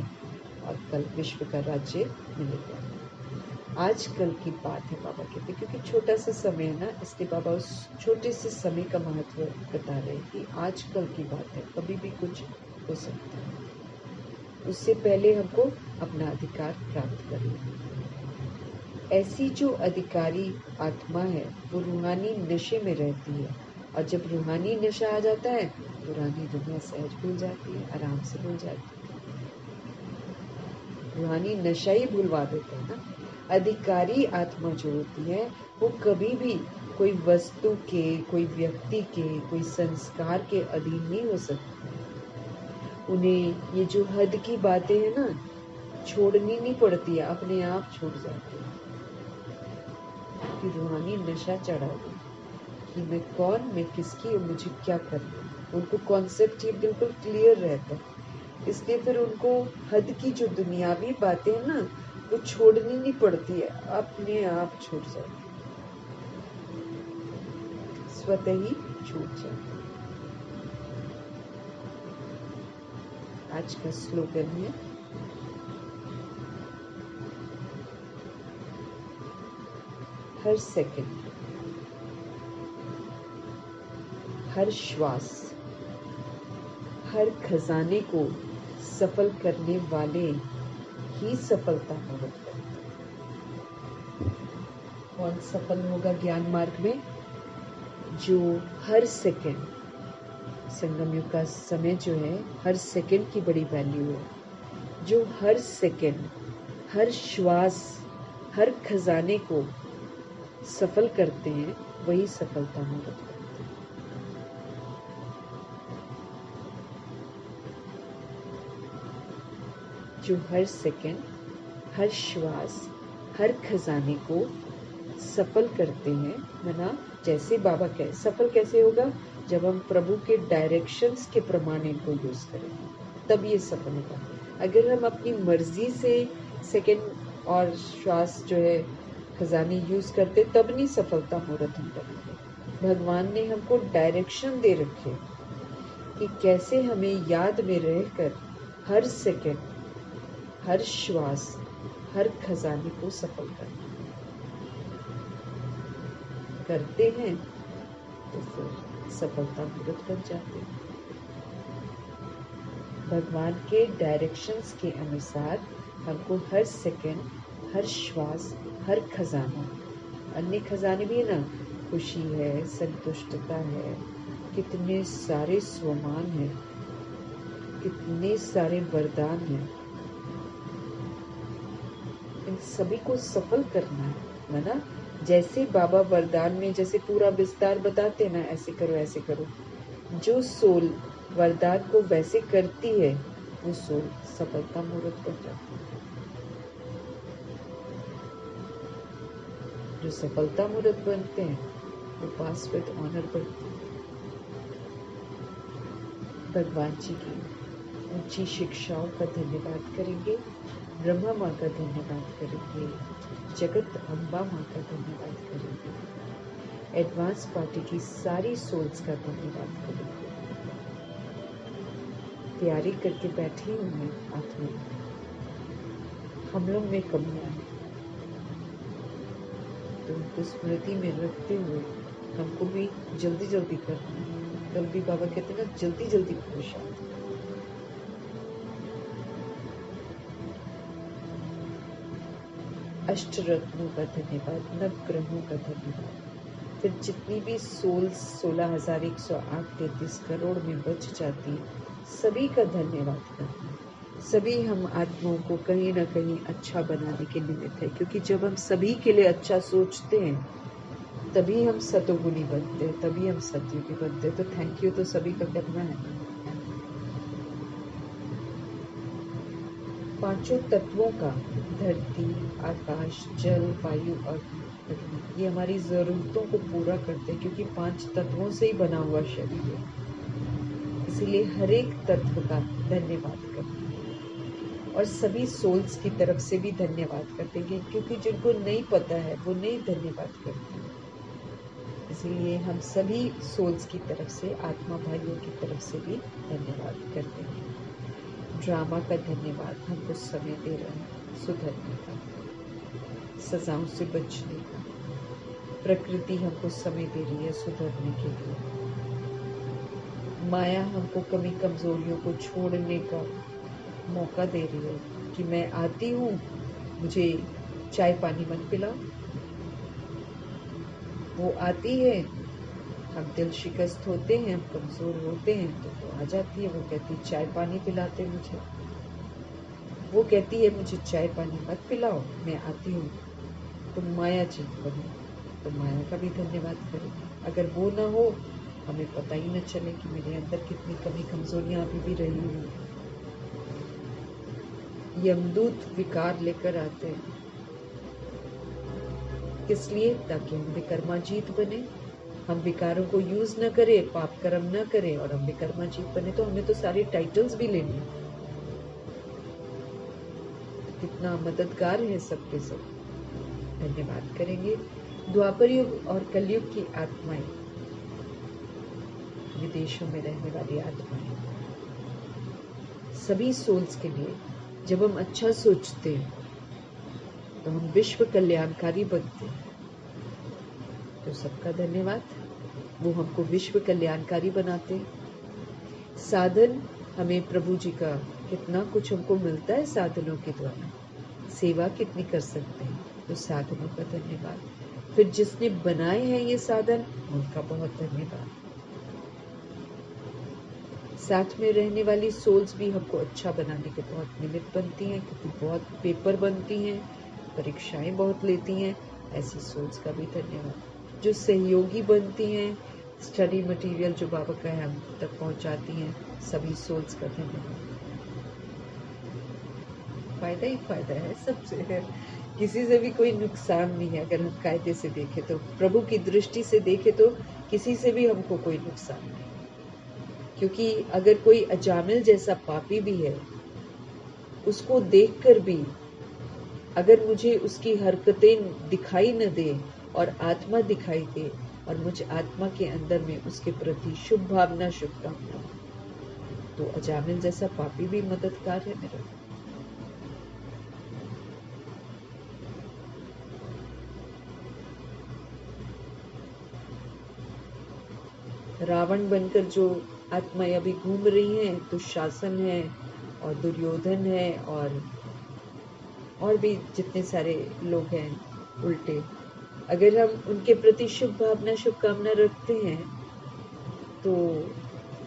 और कल विश्व का राज्य मिलेगा। आज कल की बात है बाबा कहते, क्योंकि छोटा सा समय है ना, इसलिए बाबा उस छोटे से समय का महत्व बता रहे हैं कि आज कल की बात है, कभी भी कुछ हो सकता है। उससे पहले हमको अपना अधिकार प्राप्त करना। ऐसी जो अधिकारी आत्मा है वो रूहानी नशे में रहती है, और जब रूहानी नशा आ जाता है पुरानी दुनिया सहज भूल जाती है, आराम से भूल जाती है। रूहानी नशा ही भूलवा देता है ना। अधिकारी आत्मा जो होती है वो कभी भी कोई वस्तु के, कोई व्यक्ति के, कोई संस्कार के अधीन नहीं हो सकती। उन्हें ये जो हद की बातें हैं ना छोड़नी नहीं पड़ती है, अपने आप छूट जाती है, कि रूहानी नशा चढ़ा दे कि मैं कौन, मैं किसकी और मुझे क्या करना है। उनको कॉन्सेप्ट ये बिल्कुल क्लियर रहता है, इसलिए फिर उनको हद की जो दुनियावी बातें हैं ना वो छोड़नी नहीं पड़ती है, अपने आप छूट जाती है, स्वतः ही छूट जाती है। आज का स्लोगन है हर सेकंड, हर श्वास, हर खजाने को सफल करने वाले ही सफलता प्राप्त करते हैं। कौन सफल होगा ज्ञान मार्ग में? जो हर सेकंड, संगम युग का समय जो है हर सेकंड की बड़ी वैल्यू है, जो हर सेकंड, हर श्वास, हर खजाने को सफल करते हैं वही सफलता प्राप्त करते हैं। जो हर सेकंड, हर श्वास, हर खजाने को सफल करते हैं, मना जैसे बाबा कहे, सफल कैसे होगा? जब हम प्रभु के डायरेक्शंस के प्रमाण इनको यूज करेंगे तब ये सफल होगा। अगर हम अपनी मर्जी से सेकंड और श्वास जो है खजाने यूज करते तब नहीं सफलता मुहूर्त हम करेंगे। भगवान ने हमको डायरेक्शन दे रखे कि कैसे हमें याद में रहकर हर सेकंड, हर श्वास, हर खजाने को सफल करना। करते हैं तो फिर सफलता मुहूर्त बन जाते हैं। भगवान के डायरेक्शंस के अनुसार हमको हर सेकंड, हर श्वास, हर खजाना, अन्य खजाने भी है ना, खुशी है, संतुष्टता है, कितने सारे स्वमान हैं, कितने सारे वरदान हैं, इन सभी को सफल करना है ना। जैसे बाबा वरदान में जैसे पूरा विस्तार बताते ना, ऐसे करो ऐसे करो, जो सोल वरदान को वैसे करती है वो सोल सफलता मुहूर्त बन जाती है। जो सफलता मुहूर्त बनते हैं वो पास विद ऑनर बनते हैं। भगवान जी की ऊंची शिक्षाओं का धन्यवाद करेंगे, ब्रह्मा माँ का धन्यवाद करेंगे, जगत अम्बा माँ का धन्यवाद करेंगे, एडवांस पार्टी की सारी सोल्स का धन्यवाद करेंगे। तैयारी करके बैठे हुए हैं आत्मा, हम लोग में कमियां हैं तो उनको स्मृति में रखते हुए हमको भी जल्दी जल्दी करना है। कल भी बाबा कहते हैं ना, जल्दी जल्दी खुश आते। अष्ट रत्नों का धन्यवाद, नवग्रहों का धन्यवाद, फिर जितनी भी 16,108 करोड़ में बच जाती, सभी का धन्यवाद करते हैं। सभी हम आत्माओं को कहीं ना कहीं अच्छा बनाने के निमित्त है, क्योंकि जब हम सभी के लिए अच्छा सोचते हैं तभी हम सतोगुणी बनते हैं, तभी हम सतयुगी बनते हैं। तो थैंक यू तो सभी का करना है। पांचों तत्वों का, धरती, आकाश, जल, वायु और अग्नि, ये हमारी जरूरतों को पूरा करते हैं, क्योंकि 5 तत्वों से ही बना हुआ शरीर है। इसीलिए हर एक तत्व का धन्यवाद करते हैं और सभी सोल्स की तरफ से भी धन्यवाद करते हैं, क्योंकि जिनको नहीं पता है वो नहीं धन्यवाद करते हैं। इसलिए हम सभी सोल्स की तरफ से, आत्मा भाइयों की तरफ से भी धन्यवाद करते हैं। ड्रामा का धन्यवाद, हमको समय दे रहे हैं सुधरने का, सजाओं से बचने का। प्रकृति हमको समय दे रही है सुधरने के लिए। माया हमको कमी कमजोरियों को छोड़ने का मौका दे रही है कि मैं आती हूँ, मुझे चाय पानी मत पिलाओ। वो आती है, हम दिल शिकस्त होते हैं, हम कमजोर होते हैं, तो वो आ जाती है, वो कहती है चाय पानी पिलाते मुझे। वो कहती है मुझे चाय पानी मत पिलाओ, मैं आती हूँ, तुम माया जीत बनो। तो माया का भी धन्यवाद करेंगे। अगर वो ना हो, हमें पता ही न चले कि मेरे अंदर कितनी कमी कमजोरियां अभी भी रही हुई। यमदूत विकार लेकर आते हैं, किस लिए? ताकि हम विकर्माजीत बने, हम विकारों को यूज न करें, पाप कर्म न करें और हम विकर्माजीत बने। तो हमें तो सारे टाइटल्स भी लेने, कितना मददगार है सबके सब। धन्यवाद करेंगे। द्वापर युग और कलयुग की आत्माएं, विदेशों में रहने वाली आत्माएं, सभी सोल्स के लिए जब हम अच्छा सोचते हैं तो हम विश्व कल्याणकारी बनते हैं। तो सबका धन्यवाद, वो हमको विश्व कल्याणकारी बनाते हैं। साधन, हमें प्रभु जी का कितना कुछ हमको मिलता है साधनों के द्वारा, सेवा कितनी कर सकते हैं, तो साधनों का धन्यवाद। फिर जिसने बनाए हैं ये साधन, उनका बहुत धन्यवाद। साथ में रहने वाली सोल्स भी हमको अच्छा बनाने के बहुत निमित्त बनती हैं, क्योंकि बहुत पेपर बनती हैं, परीक्षाएं बहुत लेती हैं। ऐसी सोल्स का भी धन्यवाद। जो सहयोगी बनती हैं, स्टडी मटेरियल जो बाबा का है हम तक पहुंचाती हैं, सभी सोल्स का धन्यवाद। फायदा ही फायदा है सबसे, किसी से भी कोई नुकसान नहीं है। अगर हम कायदे से देखें तो, प्रभु की दृष्टि से देखें तो किसी से भी हमको कोई नुकसान नहीं। क्योंकि अगर कोई अजामिल जैसा पापी भी है, उसको देखकर भी अगर मुझे उसकी हरकतें दिखाई न दे और आत्मा दिखाई दे और मुझ आत्मा के अंदर में उसके प्रति शुभ भावना, शुभकामना, तो अजामिल जैसा पापी भी मददगार है मेरा। रावण बनकर जो आत्माएं अभी घूम रही हैं, दुशासन है और दुर्योधन है और भी जितने सारे लोग हैं उल्टे, अगर हम उनके प्रति शुभ भावना, शुभकामना रखते हैं तो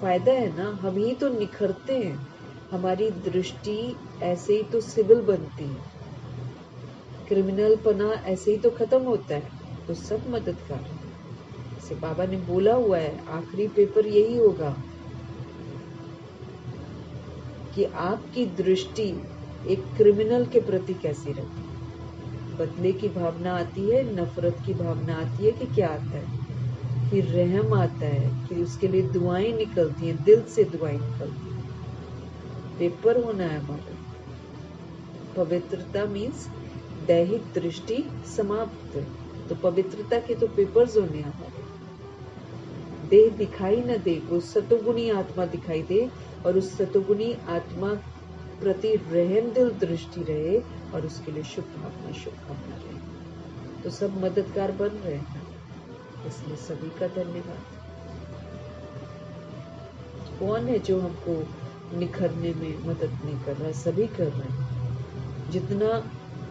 फायदा है ना, हम ही तो निखरते हैं, हमारी दृष्टि ऐसे ही तो सिविल बनती है, क्रिमिनल पना ऐसे ही तो खत्म होता है। तो सब मददगार है। जैसे बाबा ने बोला हुआ है, आखिरी पेपर यही होगा कि आपकी दृष्टि एक क्रिमिनल के प्रति कैसी रहती है। बदले की भावना आती है, नफरत की भावना आती है, कि क्या आता है, कि रहम आता है, कि उसके लिए दुआएं निकलती हैं, दिल से दुआएं निकलती हैं। पेपर होना है हमारा। पवित्रता मीन्स दैहिक दृष्टि समाप्त, तो पवित्रता के तो पेपर्स होने हमारे। देह दिखाई न दे, वो सतोगुणी आत्मा दिखाई दे और उस सतोगुणी आत्मा प्रति रहम दिल दृष्टि रहे और उसके लिए शुभ भावना, शुभकामना रहे। तो सब मददगार बन रहे हैं, इसलिए सभी का धन्यवाद। कौन है जो हमको निखरने में मदद नहीं कर रहा है? सभी कर रहे हैं। जितना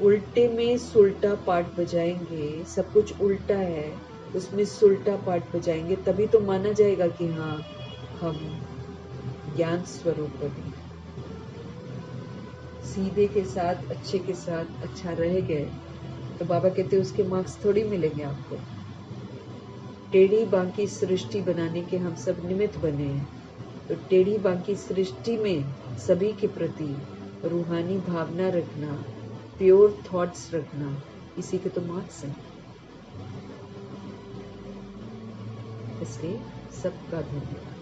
उल्टे में सुल्टा पार्ट बजाएंगे, सब कुछ उल्टा है, उसमें सुल्टा पार्ट बजाएंगे, तभी तो माना जाएगा कि हाँ हम ज्ञान स्वरूप बने। सीधे के साथ, अच्छे के साथ अच्छा रह गए तो बाबा कहते उसके मार्क्स थोड़ी मिलेंगे आपको। टेढ़ी बांकी सृष्टि बनाने के हम सब निमित्त बने हैं, तो टेढ़ी बांकी सृष्टि में सभी के प्रति रूहानी भावना रखना, प्योर थॉट्स रखना, इसी के तो मार्क्स हैं। इसलिए सबका धन्यवाद।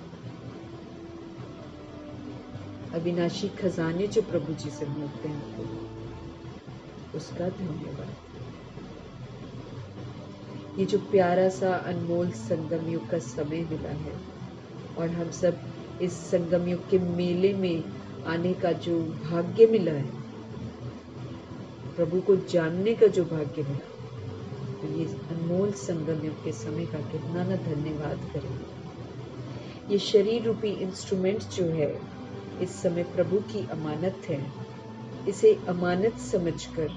अविनाशी खजाने जो प्रभु जी से मिलते हैं आपको, उसका धन्यवाद। ये जो प्यारा सा अनमोल संगम युग का समय मिला है और हम सब इस संगम युग के मेले में आने का जो भाग्य मिला है, प्रभु को जानने का जो भाग्य मिला, तो ये अनमोल संगम युग के समय का कितना ना धन्यवाद करें। ये शरीर रूपी इंस्ट्रूमेंट जो है इस समय प्रभु की अमानत है, इसे अमानत समझकर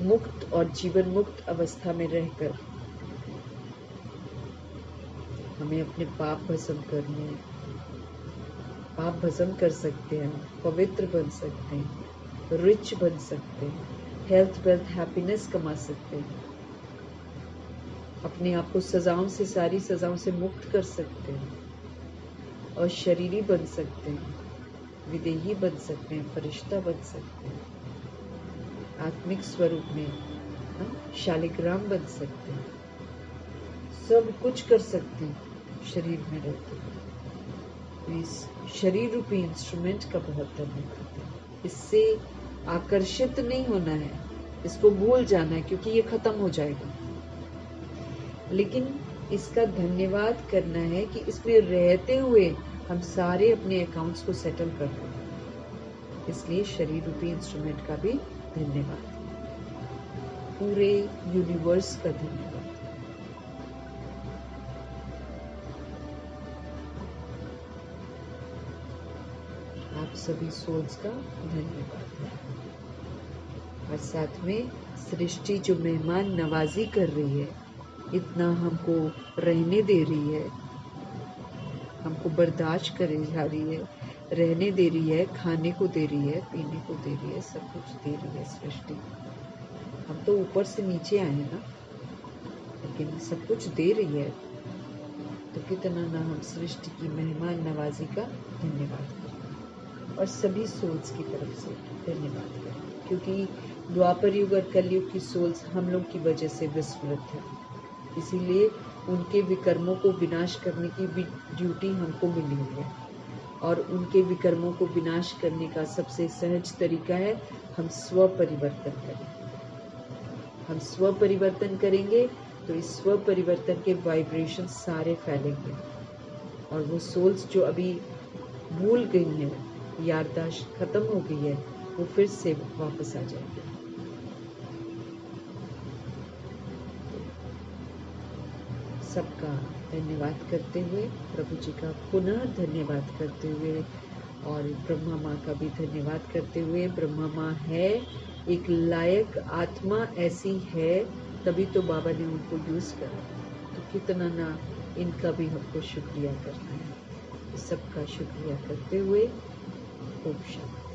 मुक्त और जीवन मुक्त अवस्था में रहकर हमें अपने पाप भस्म करने, पाप भस्म कर सकते हैं, पवित्र बन सकते हैं, रिच बन सकते हैं, हेल्थ वेल्थ हैप्पीनेस कमा सकते हैं, अपने आप को सजाओं से, सारी सजाओं से मुक्त कर सकते हैं, और शरीरी बन सकते हैं, विदेही बन सकते हैं, फरिश्ता बन सकते हैं, आत्मिक स्वरूप में शालिग्राम बन सकते हैं, सब कुछ कर सकते हैं शरीर में रहते हैं। तो इस शरीर रूपी इंस्ट्रूमेंट का बहुत धन्यवाद है। इससे आकर्षित नहीं होना है, इसको भूल जाना है, क्योंकि ये खत्म हो जाएगा। लेकिन इसका धन्यवाद करना है कि इसमें रहते हुए हम सारे अपने अकाउंट्स को सेटल कर रहे हैं। इसलिए शरीर रूपी इंस्ट्रूमेंट का भी धन्यवाद, पूरे यूनिवर्स का धन्यवाद। आप सभी सोल्स का धन्यवाद। और साथ में सृष्टि जो मेहमान नवाजी कर रही है, इतना हमको रहने दे रही है, हमको बर्दाश्त करे जा रही है, रहने दे रही है, खाने को दे रही है, पीने को दे रही है, सब कुछ दे रही है सृष्टि। हम तो ऊपर से नीचे आए हैं ना, लेकिन सब कुछ दे रही है, तो कितना ना हम सृष्टि की मेहमान नवाजी का धन्यवाद करें और सभी सोल्स की तरफ से धन्यवाद करें, क्योंकि द्वापर युग और कलयुग की सोल्स हम लोग की वजह से विस्मृत है। इसीलिए उनके विकर्मों को विनाश करने की भी ड्यूटी हमको मिली है, और उनके विकर्मों को विनाश करने का सबसे सहज तरीका है हम स्व परिवर्तन करें। हम स्व परिवर्तन करेंगे तो इस स्व परिवर्तन के वाइब्रेशन सारे फैलेंगे, और वो सोल्स जो अभी भूल गई हैं, याददाश्त खत्म हो गई है, वो फिर से वापस आ जाएंगे। सबका धन्यवाद करते हुए, प्रभु जी का पुनः धन्यवाद करते हुए, और ब्रह्मा माँ का भी धन्यवाद करते हुए। ब्रह्मा माँ है एक लायक आत्मा, ऐसी है तभी तो बाबा ने उनको यूज करा, तो कितना ना इनका भी हमको शुक्रिया करना है। सबका शुक्रिया करते हुए, खूब शांति।